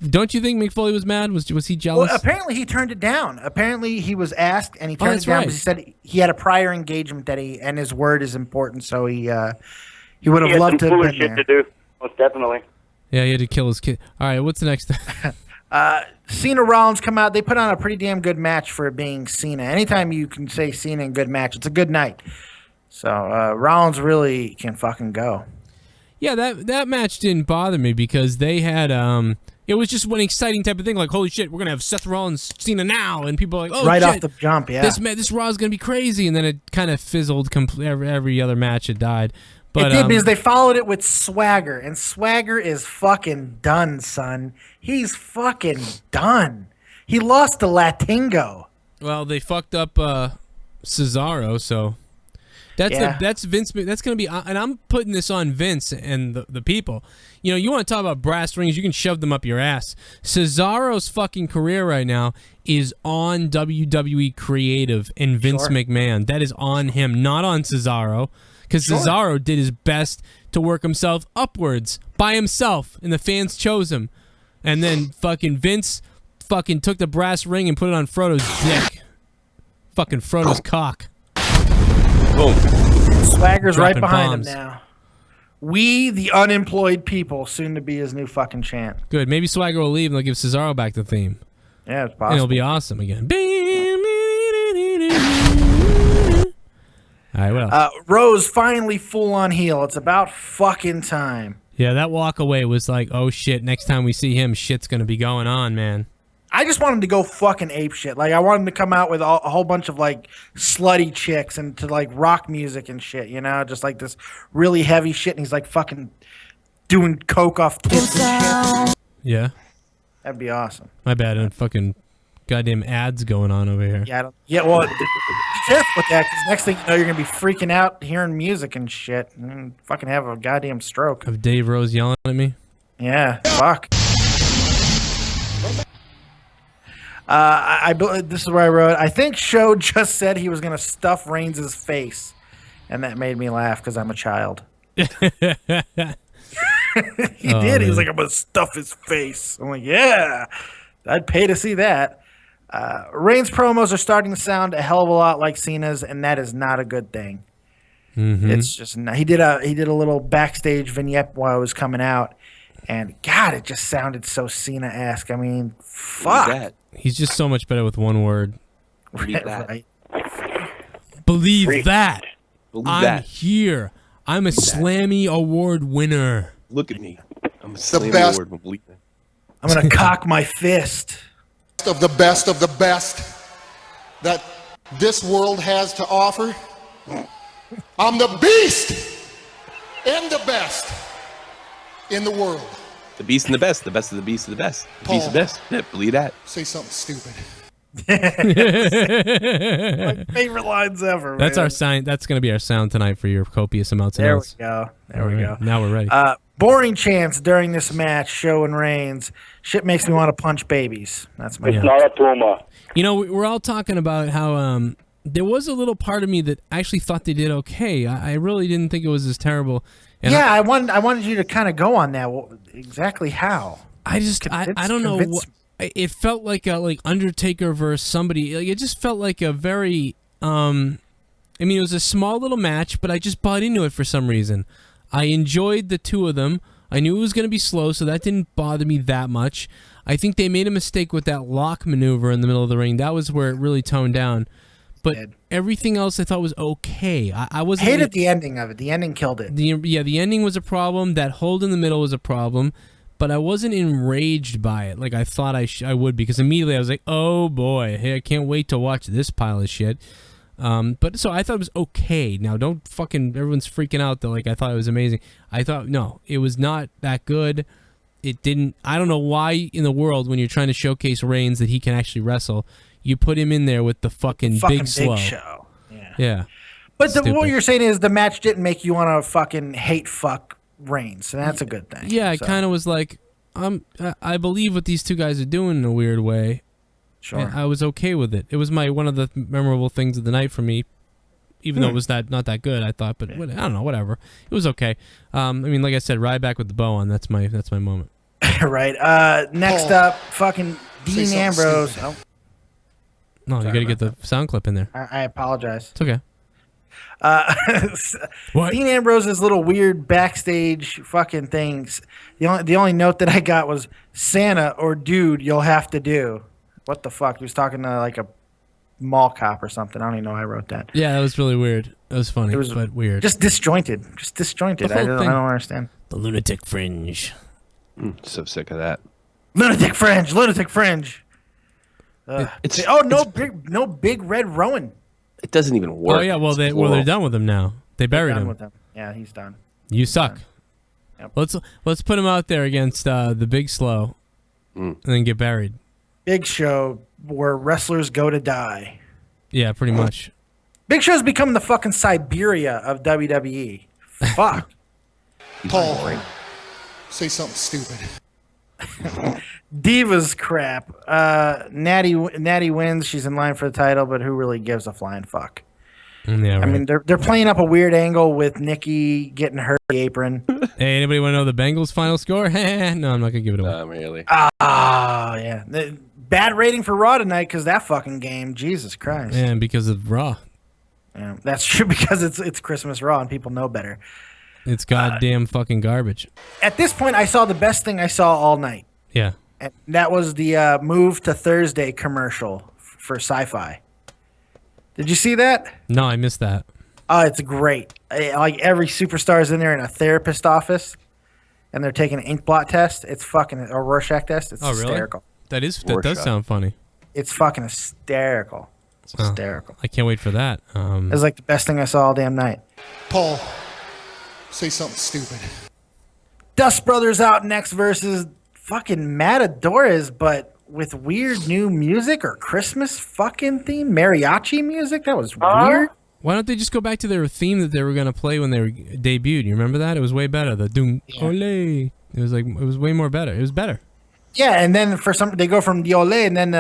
Don't you think Mick Foley was mad? Was he jealous?
Well, apparently he turned it down. Apparently he was asked and he turned
that's
it down
right.
because he said he had a prior engagement that and his word is important, so he would
He
have
had
loved
some
to have
foolish
been
shit
there.
to do. Most definitely.
Yeah, he had to kill his kid. All right, what's the next?
Cena Rollins come out. They put on a pretty damn good match for it being Cena. Anytime you can say Cena in good match, it's a good night. So Rollins really can fucking go.
Yeah, that match didn't bother me because they had it was just one exciting type of thing. Like, holy shit, we're gonna have Seth Rollins Cena now, and people are like, oh,
right
shit,
off the jump, yeah.
this Raw is gonna be crazy, and then it kind of fizzled. Every other match it died. But
it did because they followed it with Swagger, and Swagger is fucking done, son. He's done. He lost to Latingo.
well, they fucked up Cesaro, so that's Vince. That's gonna be, and I'm putting this on Vince and the people. You know, you want to talk about brass rings, you can shove them up your ass. Cesaro's fucking career right now is on WWE Creative and Vince McMahon. That is on him, not on Cesaro. Because Cesaro did his best to work himself upwards by himself, and the fans chose him. And then fucking Vince fucking took the brass ring and put it on Frodo's dick. Fucking Frodo's cock.
Boom.
Swagger's right
Dropping
behind
bombs.
him now. We, the unemployed people, soon to be his new fucking chant.
Good. Maybe Swagger will leave and they'll give Cesaro back the theme.
Yeah, it's
And
possible.
it'll be awesome again. All right, what else?
Rose finally full on heel. It's about fucking time.
Yeah, that walk away was like, oh shit, next time we see him, shit's going to be going on, man.
I just want him to go fucking ape shit. Like, I want him to come out with a whole bunch of, like, slutty chicks and to, like, rock music and shit, you know? Just, like, this really heavy shit, and he's, like, fucking doing coke off tits and shit.
Yeah,
That'd be awesome.
my bad. And fucking goddamn ads going on over here.
Yeah, well, be careful with that, because next thing you know, you're going to be freaking out hearing music and shit and fucking have a goddamn stroke.
Of Dave Rose yelling at me.
Yeah, fuck. This is where I wrote, I think Show just said he was going to stuff Reigns' face. And that made me laugh because I'm a child. He did. He was like, I'm going to stuff his face. I'm like, yeah, I'd pay to see that. Reigns' promos are starting to sound a hell of a lot like Cena's, and that is not a good thing.
Mm-hmm.
It's just not. He did a little backstage vignette while it was coming out, and God, it just sounded so Cena-esque. I mean, fuck.
That.
He's just so much better with one word.
Believe that.
Right.
Believe that.
Believe
I'm
that.
here. I'm a Slammy Award winner.
Look at me. I'm a Slammy
best.
Award. Believe that.
I'm gonna cock my fist.
Of the best that this world has to offer. I'm the beast and the best in the world.
The beast and the best of the beast of the best. The beast of the best. Yeah, believe that.
Say something stupid.
My favorite lines ever.
That's
man.
our sign. That's going to be our sound tonight for your copious amounts of
There we
notes.
go. There
All
we
right,
go.
Now we're ready.
Boring chants during this match, Show and Reigns. Shit makes me want to punch babies. That's my.
Yeah.
Not a tumor.
You know, we're all talking about how there was a little part of me that actually thought they did okay. I really didn't think it was as terrible. And
Yeah, I wanted you to kind of go on that. Well, exactly how?
I don't know.
Convince-
It felt like a Undertaker versus somebody. Like, it just felt like a very. I mean, it was a small little match, but I just bought into it for some reason. I enjoyed the two of them. I knew it was going to be slow, so that didn't bother me that much. I think they made a mistake with that lock maneuver in the middle of the ring. That was where it really toned down. But everything else I thought was okay. I wasn't
Hated the ending of it. The ending killed it.
the ending was a problem. That hold in the middle was a problem. But I wasn't enraged by it like I thought I would, because immediately I was like, oh boy, hey, I can't wait to watch this pile of shit. But so I thought it was okay. Now don't fucking everyone's freaking out though. Like I thought it was amazing. I thought no, it was not that good. It didn't. I don't know why in the world when you're trying to showcase Reigns that he can actually wrestle, you put him in there with the fucking big slow.
Show.
Yeah.
But what
Stupid.
you're saying is the match didn't make you want to fucking hate fuck Reigns, so that's a good thing.
Yeah, I
So,
kind of was like, I believe what these two guys are doing in a weird way.
sure.
And I was okay with it. It was one of the memorable things of the night for me, even though it was not that good. I thought, but I don't know, whatever. It was okay. I mean, like I said, Ryback with the bow on. That's my moment.
Right. Next up, fucking Dean
something
Ambrose.
stupid.
Oh,
No, you got to get the sound clip in there.
I apologize.
It's okay. What?
Dean Ambrose's little weird backstage fucking things. The only note that I got was Santa or dude, you'll have to do. What the fuck? He was talking to like a mall cop or something. I don't even know how I wrote that.
Yeah, that was really weird. It was funny,
It was
but weird.
Just disjointed.
The
I
whole
don't
thing.
understand.
the lunatic fringe.
So sick of that.
Lunatic fringe.
It's
No big red Rowan.
it doesn't even work.
Oh yeah, well
It's
they're
plural.
done with him now. They buried
Done
him.
with him. Yeah, he's done.
You suck.
Yep.
Let's put him out there against the Big Slow, and then get buried.
Big Show, where wrestlers go to die.
Yeah, pretty much.
Big Show's become the fucking Siberia of WWE. Fuck.
Paul, say something stupid.
Divas crap. Natty wins. She's in line for the title, but who really gives a flying fuck?
Yeah, right.
I mean, they're playing up a weird angle with Nikki getting hurt in the apron.
Hey, anybody want to know the Bengals final score? No, I'm not gonna give it away.
Really.
Yeah. bad rating for Raw tonight because that fucking game. Jesus Christ.
And because of Raw.
Yeah, that's true because it's Christmas Raw and people know better.
It's goddamn fucking garbage.
At this point, I saw the best thing I saw all night.
Yeah.
And that was the move to Thursday commercial for Sci-Fi. Did you see that?
No, I missed that.
Oh, it's great. Like every superstar is in there in a therapist office, and they're taking an ink blot test. It's fucking a Rorschach test. It's hysterical.
That does sound funny.
It's fucking hysterical. It's hysterical.
I can't wait for that.
It's like the best thing I saw all damn night.
Paul, say something stupid.
Dust Brothers out next versus fucking Matadores, but with weird new music or Christmas fucking theme, mariachi music. That was weird.
Why don't they just go back to their theme that they were gonna play when they were debuted? You remember that? It was way better. The doom ole. It was way more better. It was better.
Yeah, and then for some they go from the ole and then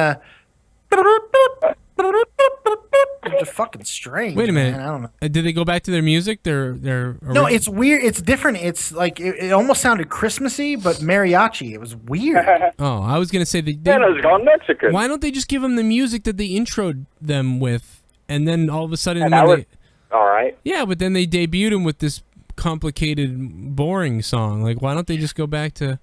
it's just fucking strange.
Wait a minute.
Man. I don't know.
Did they go back to their music?
No, it's weird. It's different. It's like it almost sounded Christmassy, but mariachi. It was weird.
Oh, I was gonna say
Santa's gone Mexican.
Why don't they just give them the music that they introed them with, and then all of a sudden,
all right.
Yeah, but then they debuted him with this complicated, boring song. Like, why don't they just go back to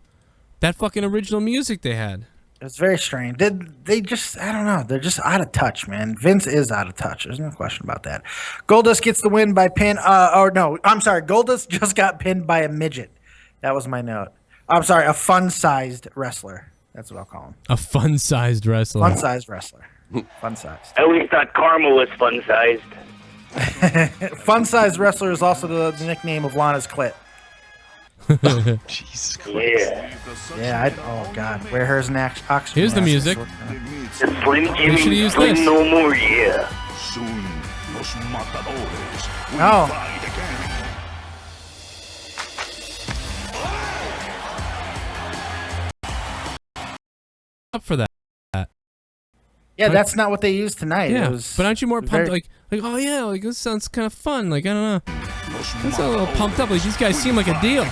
that fucking original music they had?
It's very strange. They just, I don't know. They're just out of touch, man. Vince is out of touch. There's no question about that. Goldust gets the win by pin. Goldust just got pinned by a midget. That was my note. I'm sorry, a fun-sized wrestler. That's what I'll call him.
A fun-sized wrestler.
Fun-sized wrestler. Fun-sized.
At least that caramel was fun-sized.
Fun-sized wrestler is also the nickname of Lana's clit.
Jesus Christ.
Yeah. Oh God. Wear hers next. Oxygen.
Here's the music.
The Slim Jimmy
should use this.
no more, yeah.
Soon, los matadores will
Oh.
fight again.
Up for that.
Yeah, that's not what they used tonight.
Yeah,
It was,
but aren't you more
it was
pumped?
very-
Like, oh yeah, like this sounds kind of fun. Like, I don't know. That's a little pumped up. Like, these guys seem like a deal.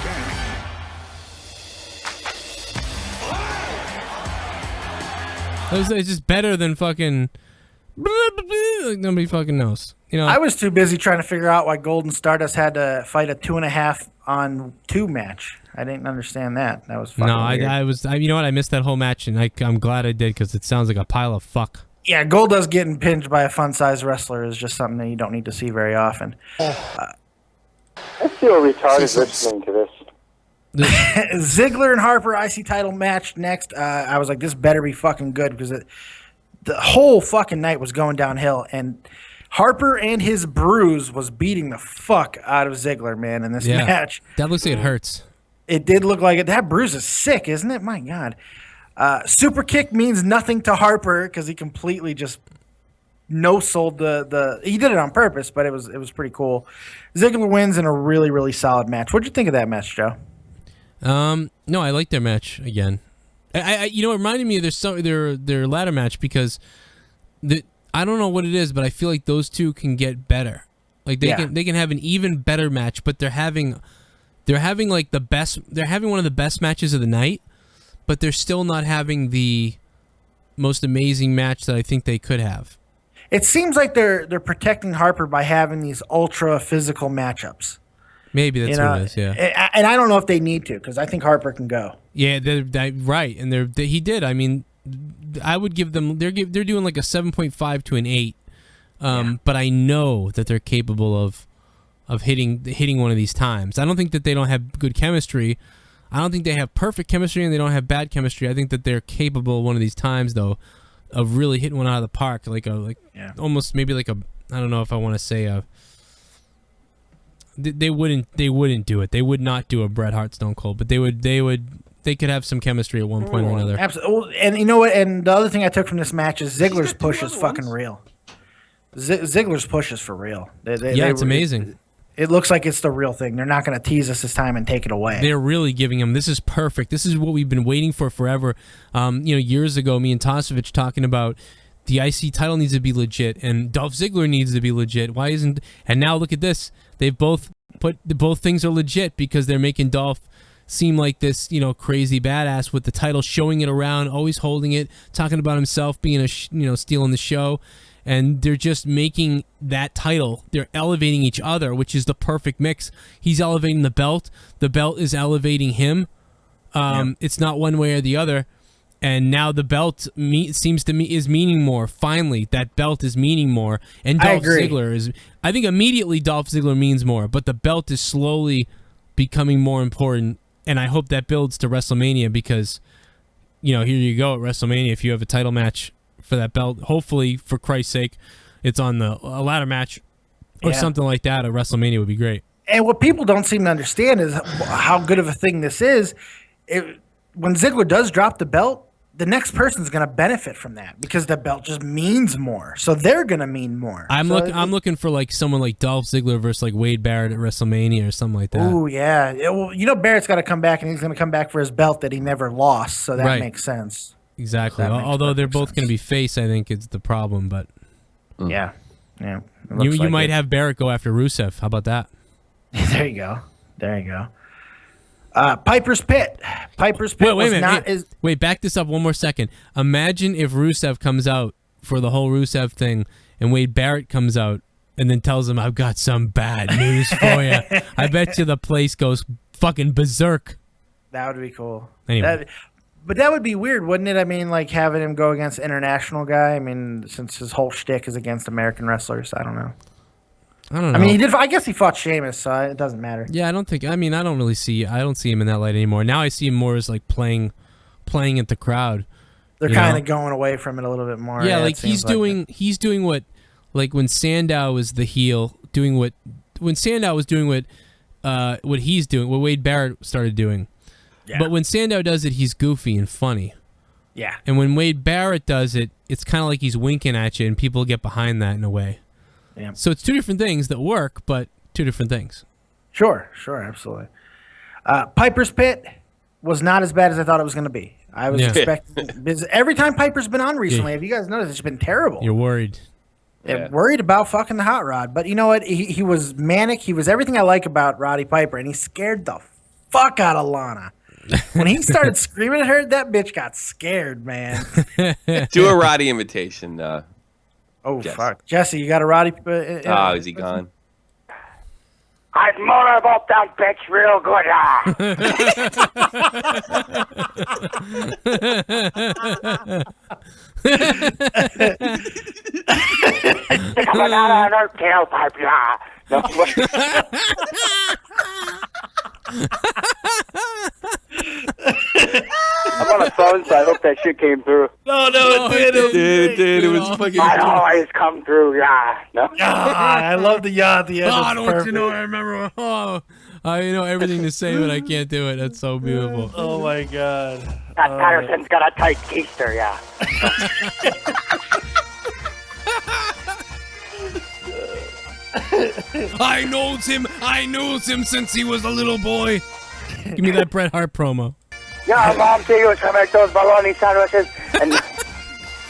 It's just better than fucking. Like, nobody fucking knows. You know.
I was too busy trying to figure out why Golden Stardust had to fight a 2.5 on 2 match. I didn't understand that. That was fucking weird.
I was. You know what? I missed that whole match, and I'm glad I did because it sounds like a pile of fuck.
Yeah, Goldust getting pinned by a fun-sized wrestler is just something that you don't need to see very often.
I feel retarded listening to this.
Ziggler and Harper IC title match next. I was like, this better be fucking good because the whole fucking night was going downhill, and Harper and his bruise was beating the fuck out of Ziggler, man, in this match.
That looks like it hurts.
It did look like it. That bruise is sick, isn't it? My God. Super kick means nothing to Harper because he completely just no-sold the. He did it on purpose, but it was pretty cool. Ziggler wins in a really, really solid match. What'd you think of that match, Joe?
No, I like their match again. It reminded me of their ladder match because I don't know what it is, but I feel like those two can get better. Like they can have an even better match, but they're having like the best. They're having one of the best matches of the night, but they're still not having the most amazing match that I think they could have.
It seems like they're protecting Harper by having these ultra physical matchups.
Maybe that's what it is. Yeah,
and I don't know if they need to because I think Harper can go.
Yeah, they're right, and he did. I mean, I would give them. They're doing like a 7.5 to an 8, but I know that they're capable of hitting one of these times. I don't think that they don't have good chemistry. I don't think they have perfect chemistry, and they don't have bad chemistry. I think that they're capable one of these times though of really hitting one out of the park, almost maybe like a. I don't know if I want to say a. They wouldn't do it. They would not do a Bret Hart Stone Cold, but they could have some chemistry at one point or another.
Absolutely. And you know what? And the other thing I took from this match is Ziggler's push is fucking real. Ziggler's push is for real.
It's amazing.
It looks like it's the real thing. They're not going to tease us this time and take it away.
They're really giving him, this is perfect. This is what we've been waiting for forever. Years ago, me and Tosevich talking about the IC title needs to be legit and Dolph Ziggler needs to be legit. Why isn't? And now look at this. They've both things are legit because they're making Dolph seem like this, crazy badass with the title, showing it around, always holding it, talking about himself being stealing the show. And they're just making that title. They're elevating each other, which is the perfect mix. He's elevating the belt. The belt is elevating him. It's not one way or the other. And now the belt seems to me is meaning more. Finally, that belt is meaning more. And Dolph Ziggler is. I think immediately Dolph Ziggler means more, but the belt is slowly becoming more important. And I hope that builds to WrestleMania because, here you go at WrestleMania. If you have a title match for that belt, hopefully, for Christ's sake, it's on a ladder match or something like that. A WrestleMania would be great.
And what people don't seem to understand is how good of a thing this is. When Ziggler does drop the belt, the next person's going to benefit from that because the belt just means more. So they're going to mean more.
I'm looking for like someone like Dolph Ziggler versus like Wade Barrett at WrestleMania or something like that.
Oh yeah. Well, Barrett's got to come back, and he's going to come back for his belt that he never lost. So that makes sense.
Exactly. Although they're both going to be face, I think is the problem. But
yeah.
You might have Barrett go after Rusev. How about that?
There you go. Piper's Pit. Piper's Pit
wait a minute. Wait, back this up one more second. Imagine if Rusev comes out for the whole Rusev thing and Wade Barrett comes out and then tells him, I've got some bad news for you. I bet you the place goes fucking berserk.
That would be cool.
Anyway.
But that would be weird, wouldn't it? I mean, like having him go against an international guy. I mean, since his whole shtick is against American wrestlers, I don't know.
I don't know.
I mean, I guess he fought Sheamus, so it doesn't matter.
Yeah, I don't see him in that light anymore. Now I see him more as like playing at the crowd.
They're kind of going away from it a little bit more.
Yeah, like he's doing what, like when Sandow was the heel, when Sandow was doing what he's doing, what Wade Barrett started doing. Yeah. But when Sandow does it, he's goofy and funny.
Yeah.
And when Wade Barrett does it, it's kind of like he's winking at you, and people get behind that in a way.
Yeah.
So it's two different things that work, but two different things.
Sure, absolutely. Piper's Pit was not as bad as I thought it was going to be. I was expecting because every time Piper's been on recently, have you guys noticed it's been terrible?
You're worried.
Yeah. Worried about fucking the Hot Rod. But you know what? He was manic. He was everything I like about Roddy Piper, and he scared the fuck out of Lana. When he started screaming at her, that bitch got scared, man.
Do a Roddy imitation.
Oh, Jesse. Fuck. Jesse, you got a Roddy?
Is he gone?
I'd motor about that bitch real good. Coming out of her tailpipe, yeah. No. I'm on a phone, so I hope that shit came through.
No, it did.
It was fucking.
I always come through, yeah. No.
I love the at the end.
Oh, don't you know? I remember. I know everything to say, but I can't do it. That's so beautiful.
Oh my god.
That Patterson's got a tight keister, yeah.
I knows him since he was a little boy. Give me that Bret Hart promo.
Yeah, Mom, see you to make those bologna sandwiches. And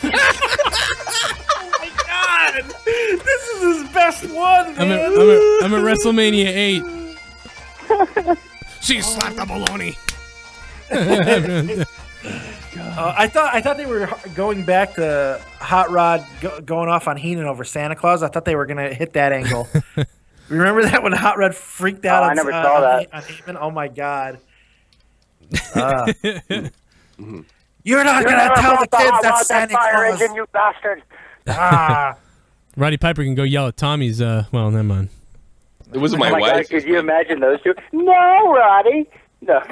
Oh my god! This is his best one, man.
I'm at WrestleMania 8. She slapped the bologna.
I thought they were going back to Hot Rod going off on Heenan over Santa Claus. I thought they were gonna hit that angle. Remember that when Hot Rod freaked out?
I never saw that.
On Heyman? Oh my god! You're not gonna tell the kids that's Santa
fire
Claus.
engine, you bastard!
Roddy Piper can go yell at Tommy's. Well, never mind.
It wasn't my
God,
wife.
could you imagine those two? No, Roddy. No.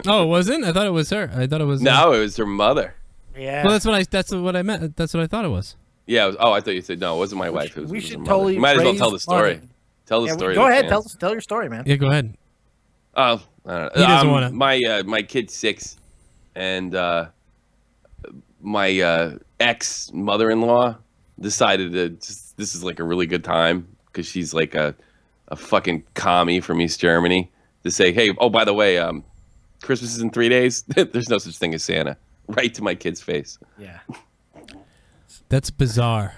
Oh, it wasn't? I thought it was her. I thought it was.
No, it was her mother.
Yeah.
Well, that's what I meant. That's what I thought it was.
Yeah. I thought you said no. It wasn't my wife. It was,
we
it was
should
her
totally.
mother. You might as well
raise
tell the story.
money.
Tell the story.
Go
to the
ahead.
fans.
Tell your story, man.
Yeah, go ahead.
Oh, I don't know.
He doesn't wanna.
My kid's 6, and my ex mother-in-law decided to. This is like a really good time because she's like a fucking commie from East Germany to say, hey, oh, by the way, Christmas is in 3 days. There's no such thing as Santa. Right to my kid's face.
Yeah.
That's bizarre.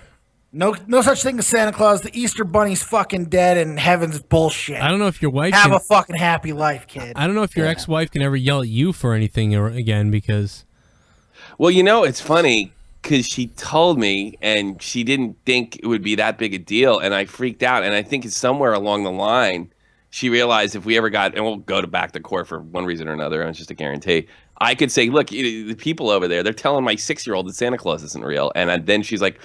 No such thing as Santa Claus. The Easter Bunny's fucking dead, and heaven's bullshit.
I don't know if your wife
have
can,
a fucking happy life, kid.
I don't know if your ex-wife can ever yell at you for anything again because.
Well, it's funny because she told me, and she didn't think it would be that big a deal, and I freaked out. And I think it's somewhere along the line she realized if we ever got, and we'll go back to court for one reason or another, and it's just a guarantee. I could say, look, the people over there, they're telling my 6-year-old that Santa Claus isn't real. And then she's like,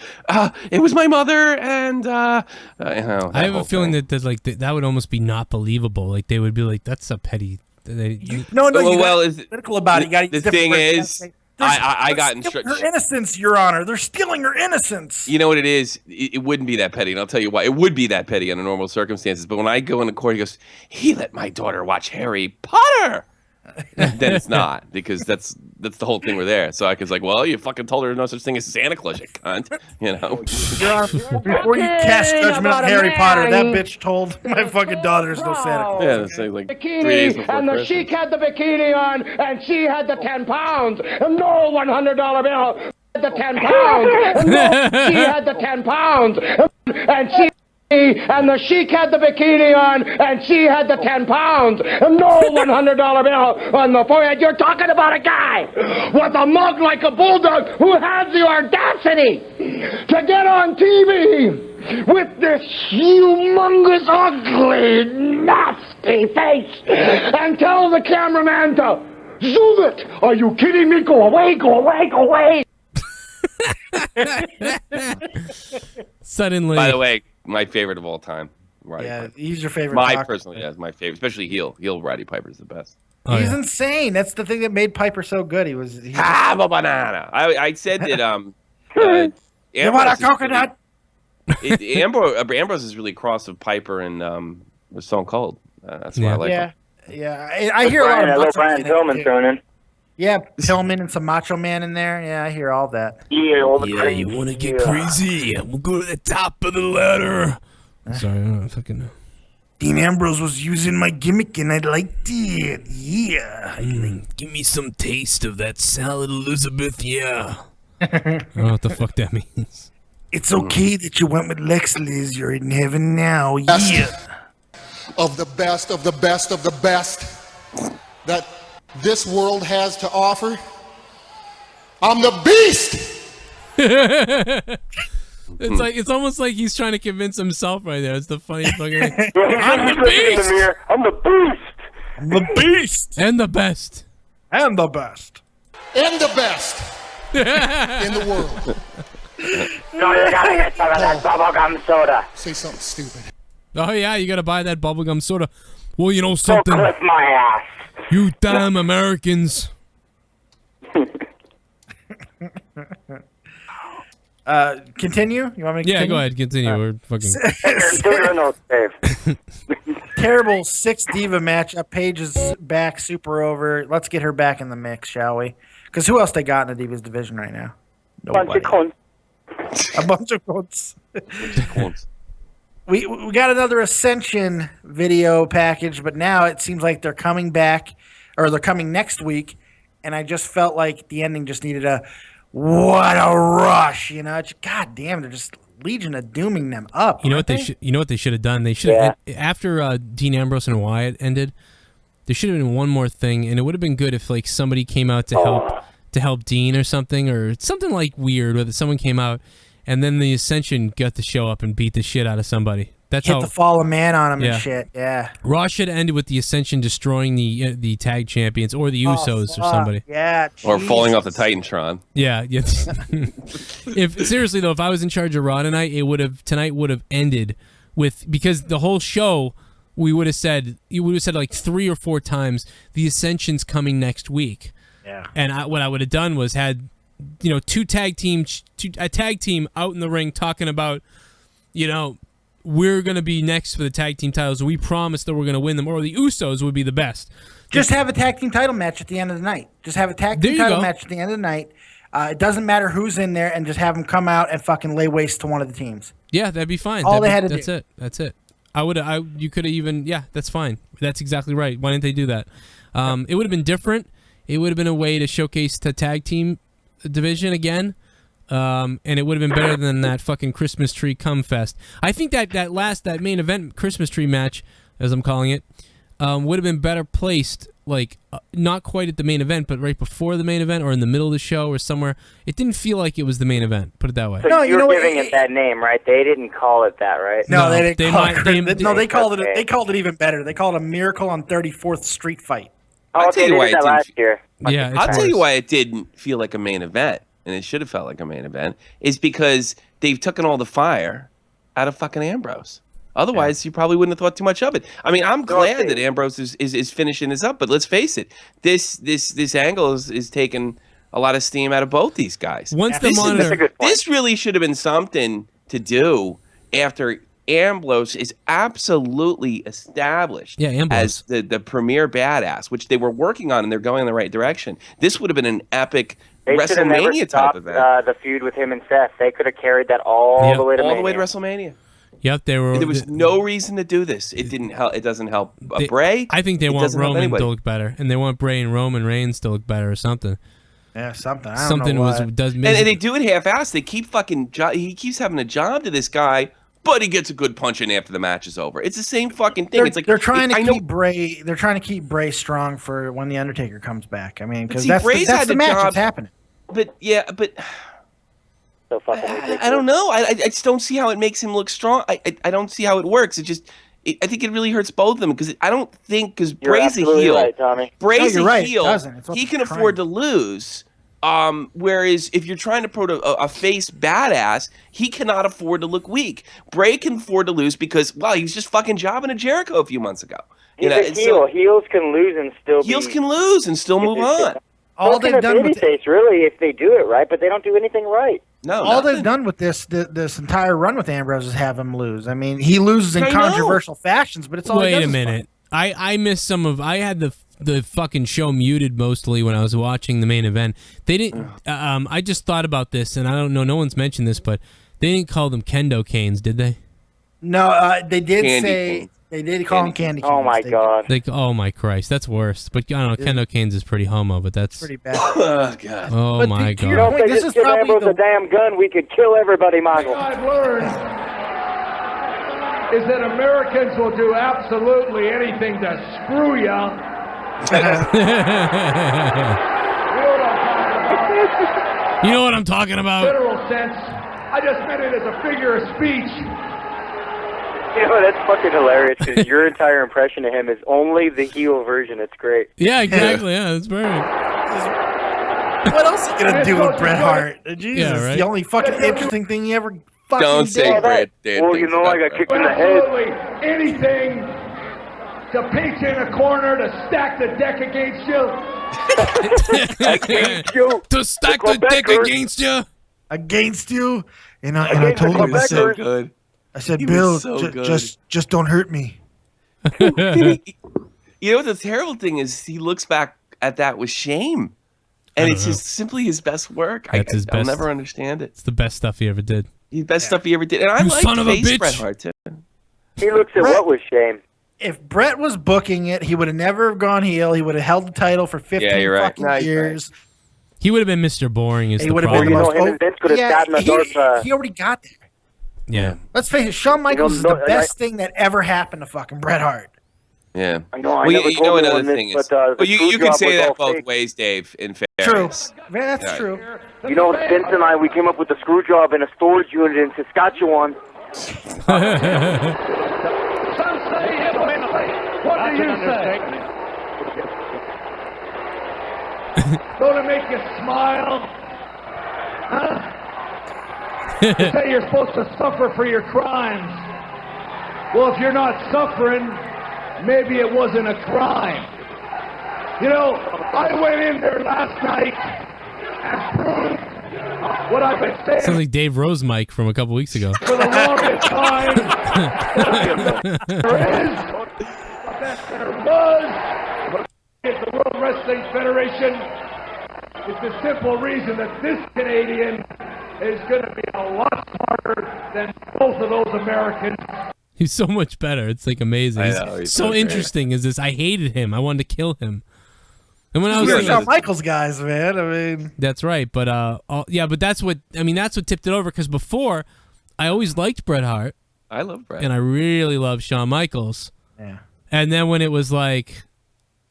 it was my mother. And,
I have a feeling that that would almost be not believable. Like, they would be like, that's a petty.
Critical about it.
The thing is, I got instructed.
Her innocence, Your Honor. They're stealing her innocence.
You know what it is? It wouldn't be that petty. And I'll tell you why. It would be that petty under normal circumstances. But when I go into court, he goes, he let my daughter watch Harry Potter. Then it's not, because that's the whole thing we're there. So I was like, well, you fucking told her no such thing as Santa Claus, you cunt.
Before you cast judgment on Harry Potter, that bitch told my fucking daughter there's no Santa Claus.
Yeah, it's like 3 days before
and the
Christmas.
sheik had the bikini on, and she had the 10 pounds, and no $100 bill. The 10 pounds, and no, she had the 10 pounds, and she. And the sheik had the bikini on, and she had the 10 pounds, and no $100 bill on the forehead. You're talking about a guy with a mug like a bulldog who has the audacity to get on TV with this humongous, ugly, nasty face and tell the cameraman to zoom it. Are you kidding me? Go away, go away, go away.
Suddenly.
By the way, my favorite of all time. Roddy Piper.
He's your favorite.
My personally, is my favorite, especially heel. Heel Roddy Piper is the best.
He's insane. That's the thing that made Piper so good. He was
have a banana. I said that.
You want a coconut?
Ambrose is really cross of Piper and Stone Cold. That's why I like him.
Yeah. I hear a lot of
Brian Pillman thrown in.
Yeah, Pillman and some Macho Man in there. Yeah, I hear all that.
Yeah, all the
you want to get crazy? We'll go to the top of the ladder. Sorry, I don't fucking know.
Dean Ambrose was using my gimmick, and I liked it. Yeah.
Give me some taste of that salad, Elizabeth. Yeah. I don't know what the fuck that means.
It's okay that you went with Lex, Liz. You're in heaven now.
Best
Yeah.
of the best of the best of the best that this world has to offer. I'm the beast.
It's almost like he's trying to convince himself right there. It's the funniest fucking thing. I'm the beast.
I'm the beast.
I'm the beast.
And the best.
And the best.
And the best in the world.
No, you gotta get some of that bubblegum soda.
Say something stupid.
Oh yeah, you gotta buy that bubblegum soda. Well, you know something.
Go clip my ass.
You damn Americans.
Continue? You want me to continue?
Yeah, go ahead. Continue. We're fucking.
Do your notes, Dave.
Terrible 6 diva matchup. Paige is back, super over. Let's get her back in the mix, shall we? Because who else they got in the divas division right now?
Bunch of cunts.
A bunch of cunts. We got another Ascension video package, but now it seems like they're coming back, or they're coming next week, and I just felt like the ending just needed what a rush, you know? God damn, they're just Legion of Dooming them up.
You know what they should? You know what they should have done? They should have after Dean Ambrose and Wyatt ended. There should have been one more thing, and it would have been good if like somebody came out to help Dean or something like weird, whether someone came out. And then the Ascension got to show up and beat the shit out of somebody. That's
hit
how
the fallen man on him and shit. Yeah.
Raw should have ended with the Ascension destroying the tag champions or the Usos or somebody.
Yeah.
Or falling off the Titantron.
Yeah. Seriously though, if I was in charge of Raw tonight, tonight would have ended with, because the whole show you would have said like 3 or 4 times the Ascension's coming next week.
Yeah.
And what I would have done was had a tag team out in the ring talking about, we're going to be next for the tag team titles. We promise that we're going to win them, or the Usos would be the best.
Just have a tag team title match at the end of the night. Just have a tag team title match at the end of the night. It doesn't matter who's in there, and just have them come out and fucking lay waste to one of the teams.
Yeah, that'd be fine.
All they had to
do. That's it. You could have even, that's fine. That's exactly right. Why didn't they do that? It would have been different. It would have been a way to showcase the tag team division again. and it would have been better than that fucking Christmas tree cum fest. I think that main event Christmas tree match, as I'm calling it, would have been better placed, like not quite at the main event, but right before the main event or in the middle of the show or somewhere. It didn't feel like it was the main event. Put it that way.
So you're giving it that name, right? They didn't call it that, right?
No, they didn't. They called
okay.
it. They called it even better. They called it a Miracle on 34th Street Fight.
Oh, they did that last year.
Yeah,
I'll tell you why it didn't feel like a main event, and it should have felt like a main event, is because they've taken all the fire out of fucking Ambrose. Otherwise, you probably wouldn't have thought too much of it. I mean, I'm glad that Ambrose is finishing this up, but let's face it, this angle is taking a lot of steam out of both these guys.
Once the monitor,
this really should have been something to do after Ambrose is absolutely established as the premier badass, which they were working on, and they're going in the right direction. This would have been an epic WrestleMania type event.
The feud with him and Seth, they could have carried that all the way to
WrestleMania.
Yep, they were.
There was no reason to do this. It didn't help. It doesn't help Bray.
I think they want Roman to look better, and they want Bray and Roman Reigns to look better, or something.
Yeah, something. I don't know what.
And they do it half-assed. They keep he keeps having a job to this guy, but he gets a good punch in after the match is over. It's the same fucking thing. It's like
they're trying to keep Bray. They're trying to keep Bray strong for when the Undertaker comes back. I mean, because that's the match that's happening.
But
so fucking ridiculous.
I don't know. I just don't see how it makes him look strong. I don't see how it works. I think it really hurts both of them because I don't think because Bray's a heel.
Right, Tommy.
Bray's
a
heel. He can afford to lose. Whereas if you're trying to put a face badass, he cannot afford to look weak. Bray can afford to lose because he was just fucking jobbing at Jericho a few months ago.
He's a heel. Heels can lose and still
move on.
All they've done with
face, really, if they do it right, but they don't do anything right.
No,
all they've done with this entire run with Ambrose is have him lose. I mean, he loses in controversial fashions, but it's all.
Wait a minute, I missed some of. I had the fucking show muted mostly when I was watching the main event. They didn't. I just thought about this, and I don't know. No one's mentioned this, but they didn't call them kendo canes, did they?
No, they did say. They did call him candy canes.
Oh my god!
Oh my Christ, that's worse. But I don't know, kendo canes is pretty homo, but that's
pretty bad.
Oh god!
Oh my god!
You know, if they just give Ambrose a damn gun, we could kill everybody, Michael.
What I've learned is that Americans will do absolutely anything to screw ya.
You know what I'm talking about?
Literal sense. I just meant it as a figure of speech.
You know, that's fucking hilarious because your entire impression of him is only the heel version. It's great.
Yeah, exactly. Yeah, that's perfect.
What else are you gonna do with Bret Hart? Jesus,
Yeah, right?
the only fucking interesting thing he ever fucking
Don't
did.
say Bret did.
Well, you know, I got kicked in the head.
Absolutely anything to pinch in a corner to stack the deck against you.
To stack the deck against you.
Against you, and I told him, I said,
good.
I said,
He
Bill,
was so good.
just don't hurt me.
You know, the terrible thing is he looks back at that with shame. And it's just simply his best work. I'll never understand it.
It's the best stuff he ever did.
The best stuff he ever did. And I like
son of a
face
bitch.
Bret Hart, too.
He looks at what with shame.
If Bret was booking it, he would have never gone heel. He would have held the title for 15
you're right.
fucking
No, you're
years.
He would have been Mr. Boring is
He
the
would have been
problem.
the most.
him and Vince could have sat in the dark,
he already got there.
Yeah.
Let's face it, Shawn Michaels is the best thing that ever happened to fucking Bret Hart.
Yeah.
I know. I
Well,
never
you know
told
another
anyone
thing
this,
is,
but
you can say that both
fake.
ways, Dave. In
True.
fairness,
Man, that's true.
You know, Vince and I, we came up with the screw job in a storage unit in Saskatchewan.
Some say Italy. What do you say? Don't it make you smile? Huh? You say you're supposed to suffer for your crimes. Well, if you're not suffering, maybe it wasn't a crime. You know, I went in there last night and proved what I've been saying
Sounds like Dave Rose Mike from a couple weeks ago.
for the longest time. There is, that there was, it's the World Wrestling Federation. It's the simple reason that this Canadian is going to be a lot smarter than both of those Americans.
He's so much better. It's like amazing.
I know, he's
so
so great.
interesting is this. I hated him. I wanted to kill him. And when I was
You're
thinking,
Shawn Michaels guys, man. I mean,
that's right. But but that's what tipped it over. Because before, I always liked Bret Hart,
I love Bret.
and I really loved Shawn Michaels.
yeah.
And then when it was like,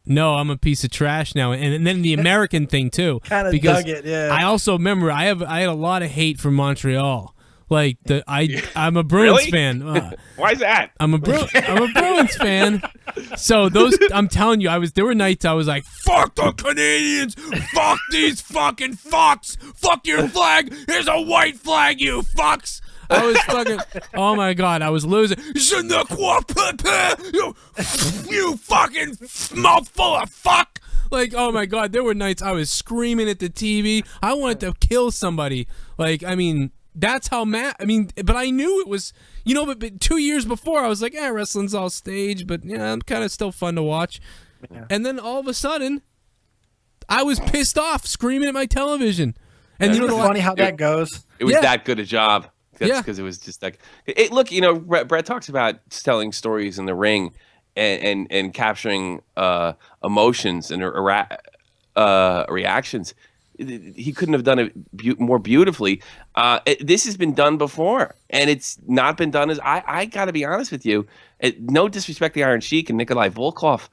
no, I'm a piece of trash now, and then the American thing too,
Kind of
because
dug it, yeah.
I also remember I had a lot of hate from Montreal. Like I'm a Bruins
Really?
fan.
Why is that?
I'm a Bruins fan. So I'm telling you, there were nights I was like, fuck the Canadians, fuck these fucking fucks, fuck your flag. Here's a white flag, you fucks. I was fucking, oh my God, I was losing. You fucking mouthful of fuck. Like, oh my God, there were nights I was screaming at the TV. I wanted to kill somebody. Like, I mean, that's how mad. I mean, but I knew it was, but 2 years before I was like, wrestling's all staged, but yeah, I'm kind of still fun to watch. Yeah. And then all of a sudden, I was pissed off, screaming at my television. And
Isn't it funny how that goes?
It was that good a job.
Yeah.
Because it was just like, look, Brett talks about telling stories in the ring and capturing emotions and reactions. He couldn't have done it more beautifully. This has been done before, and it's not been done as I got to be honest with you. No disrespect to Iron Sheik and Nikolai Volkov,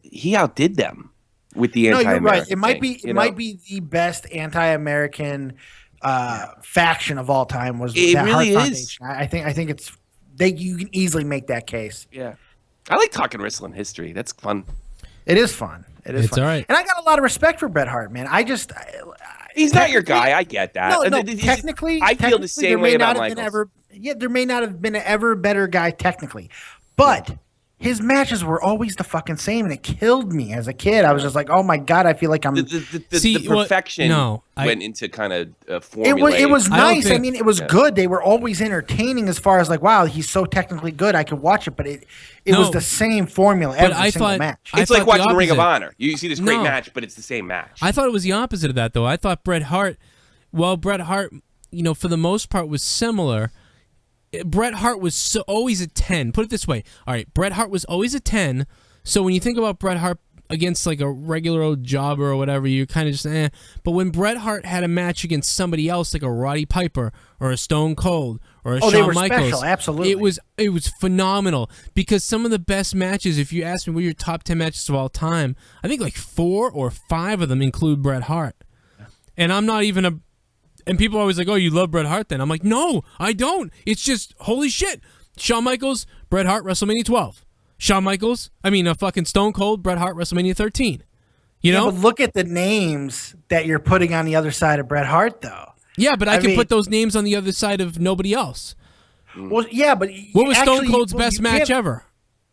he outdid them with the anti-American.
No, you're right. It might
thing,
be the best anti-American faction of all time. Was
it
that
really
Hart
is?
Foundation. I think it's you can easily make that case.
Yeah, I like talking wrestling history. That's fun.
It is fun. It's fun.
All right.
And I got a lot of respect for Bret Hart, man.
He's not your guy. I get that.
No, technically,
I feel the same way about Michaels.
There may not have been an ever better guy technically, but his matches were always the fucking same, and it killed me as a kid. I was just like, oh my God, I feel like I'm.
The perfection went into kind of formulating.
It was nice. I mean, it was good. They were always entertaining as far as like, wow, he's so technically good. I could watch it, but it was the same formula every single match.
It's like watching Ring of Honor. You see this great match, but it's the same match.
I thought it was the opposite of that, though. I thought Bret Hart, for the most part, was similar. Bret Hart was always a 10. Put it this way. All right, Bret Hart was always a 10. So when you think about Bret Hart against like a regular old jobber or whatever, you're kind of just eh. But when Bret Hart had a match against somebody else, like a Roddy Piper or a Stone Cold or a Shawn Michaels,
special, absolutely.
It was phenomenal because some of the best matches, if you ask me what are your top 10 matches of all time, I think like 4 or 5 of them include Bret Hart. And I'm not even and people are always like, oh, you love Bret Hart then? I'm like, no, I don't. It's just, holy shit. Shawn Michaels, Bret Hart, WrestleMania 12. Fucking Stone Cold, Bret Hart, WrestleMania 13. You know?
But look at the names that you're putting on the other side of Bret Hart, though.
Yeah, but I can put those names on the other side of nobody else.
Well, yeah, but...
What was Stone Cold's best match ever?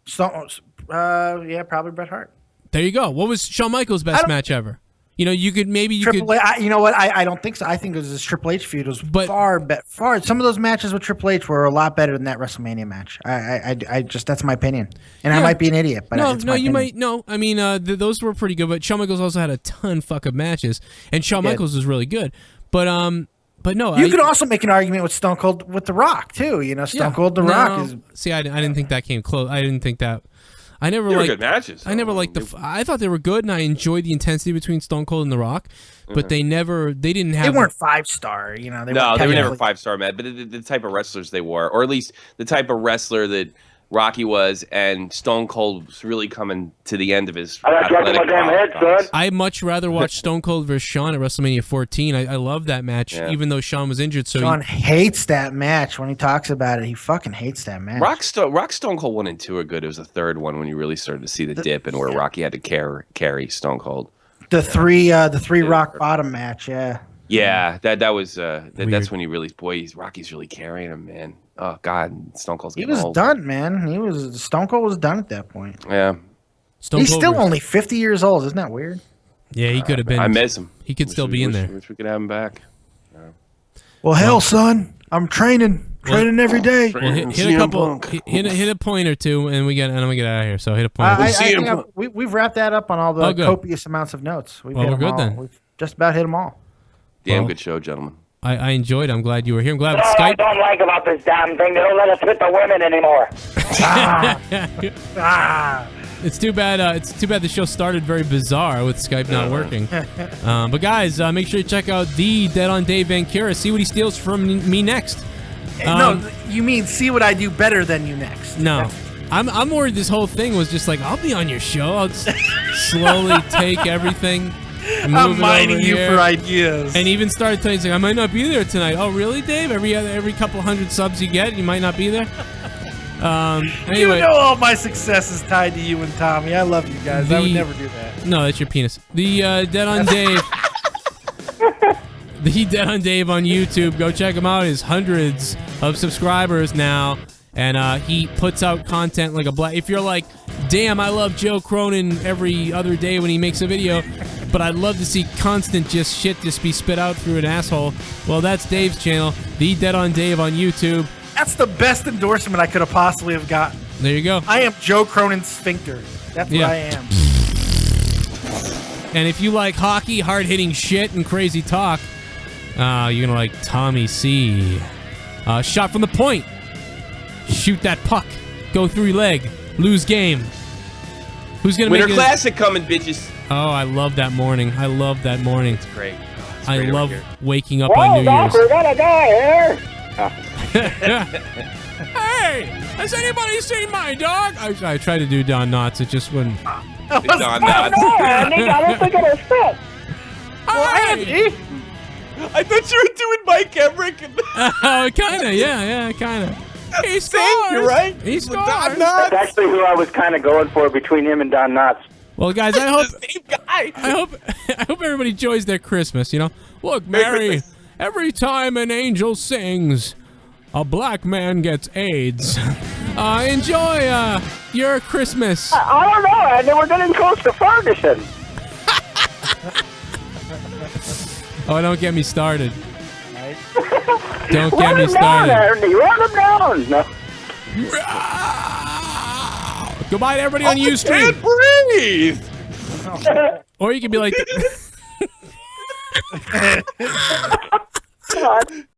Probably Bret Hart.
There you go. What was Shawn Michaels' best match ever? You could.
You know what? I don't think so. I think this Triple H feud was far. Some of those matches with Triple H were a lot better than that WrestleMania match. I just that's my opinion, and I might be an idiot, but
I mean, those were pretty good. But Shawn Michaels also had a ton of matches, and Shawn Michaels was really good. But no,
you could also make an argument with Stone Cold with The Rock too. Stone Cold, The Rock is.
See, I didn't think that came close. I didn't think that. I never
liked
good
matches.
I never liked I thought they were good, and I enjoyed the intensity between Stone Cold and The Rock. But they didn't have.
They weren't 5-star. They
were never 5-star, man. But the type of wrestlers they were, or at least the type of wrestler that Rocky was, and Stone Cold was really coming to the end of his athletic my damn head, son.
I'd much rather watch Stone Cold versus Shawn at WrestleMania 14. I love that match, even though Shawn was injured. So
Shawn hates that match when he talks about it. He fucking hates that match.
Rock Stone Cold 1 and 2 are good. It was the third one when you really started to see the dip and where Rocky had to carry Stone Cold.
The three rock bottom match, yeah.
Yeah, that was that's when you really Rocky's really carrying him, man. Oh God, Stone Cold's getting old.
Done, man. Stone Cold was done at that point.
Yeah,
he's still only 50 years old. Isn't that weird?
Yeah, he could have been.
I miss him.
He could still be in there.
Wish we could have him back.
Well, hell, son, I'm training every day.
Well, hit a point or two, and I'm gonna get out of here. So hit a point.
We've wrapped that up on all the copious amounts of notes.
We're good then.
We've just about hit them all.
Damn good show, gentlemen.
I enjoyed it. I'm glad you were here. I'm glad Skype.
I don't like about this damn thing. They don't let us hit the women anymore.
It's too bad. It's too bad the show started very bizarre with Skype not working. But guys, make sure you check out the Dead on Dave Vancura. See what he steals from me next.
No, you mean see what I do better than you next?
No, I'm worried. This whole thing was just like, I'll be on your show. I'll just slowly take everything.
I'm mining you for ideas.
And even started telling you, I might not be there tonight. Oh, really, Dave? Every couple hundred subs you get, you might not be there. Anyway,
you know all my success is tied to you and Tommy. I love you guys. I would never do that.
No, that's your penis. The Dead on Dave. The Dead on Dave on YouTube. Go check him out. He has hundreds of subscribers now. And he puts out content like a black. If you're like, damn, I love Joe Cronin every other day when he makes a video, but I'd love to see constant shit just be spit out through an asshole. Well, that's Dave's channel, The Dead on Dave on YouTube.
That's the best endorsement I could have possibly have gotten.
There you go.
I am Joe Cronin's sphincter. That's what I am.
And if you like hockey, hard-hitting shit, and crazy talk, you're going to like Tommy C. Shot from the point. Shoot that puck. Go through your leg. Lose game. Who's going to make it?
Winter Classic coming, bitches.
Oh, I love that morning. I love that morning.
It's great.
I love waking up on New Year's.
We got a guy here.
Hey, has anybody seen my dog? I tried to do Don Knotts. It just wouldn't.
Don Knotts.
Andy, I don't think it'll fit.
Andy?
I thought you were doing Mike Emmerich.
Oh, kind of. Yeah, kind of. He scores.
You're right.
He scores.
Don Knotts.
That's actually who I was kind of going for between him and Don Knotts.
Well, guys, I hope
Same guy.
I hope everybody enjoys their Christmas. You know, look, Mary. Every time an angel sings, a black man gets AIDS. Enjoy your Christmas.
I don't know, Andy. We're getting close to Ferguson.
Oh, don't get me started. Don't get
Run
me
him down,
started.
Andy. Run him down. No.
Goodbye to everybody on Ustream.
Can't breathe.
Or you can be like.
God.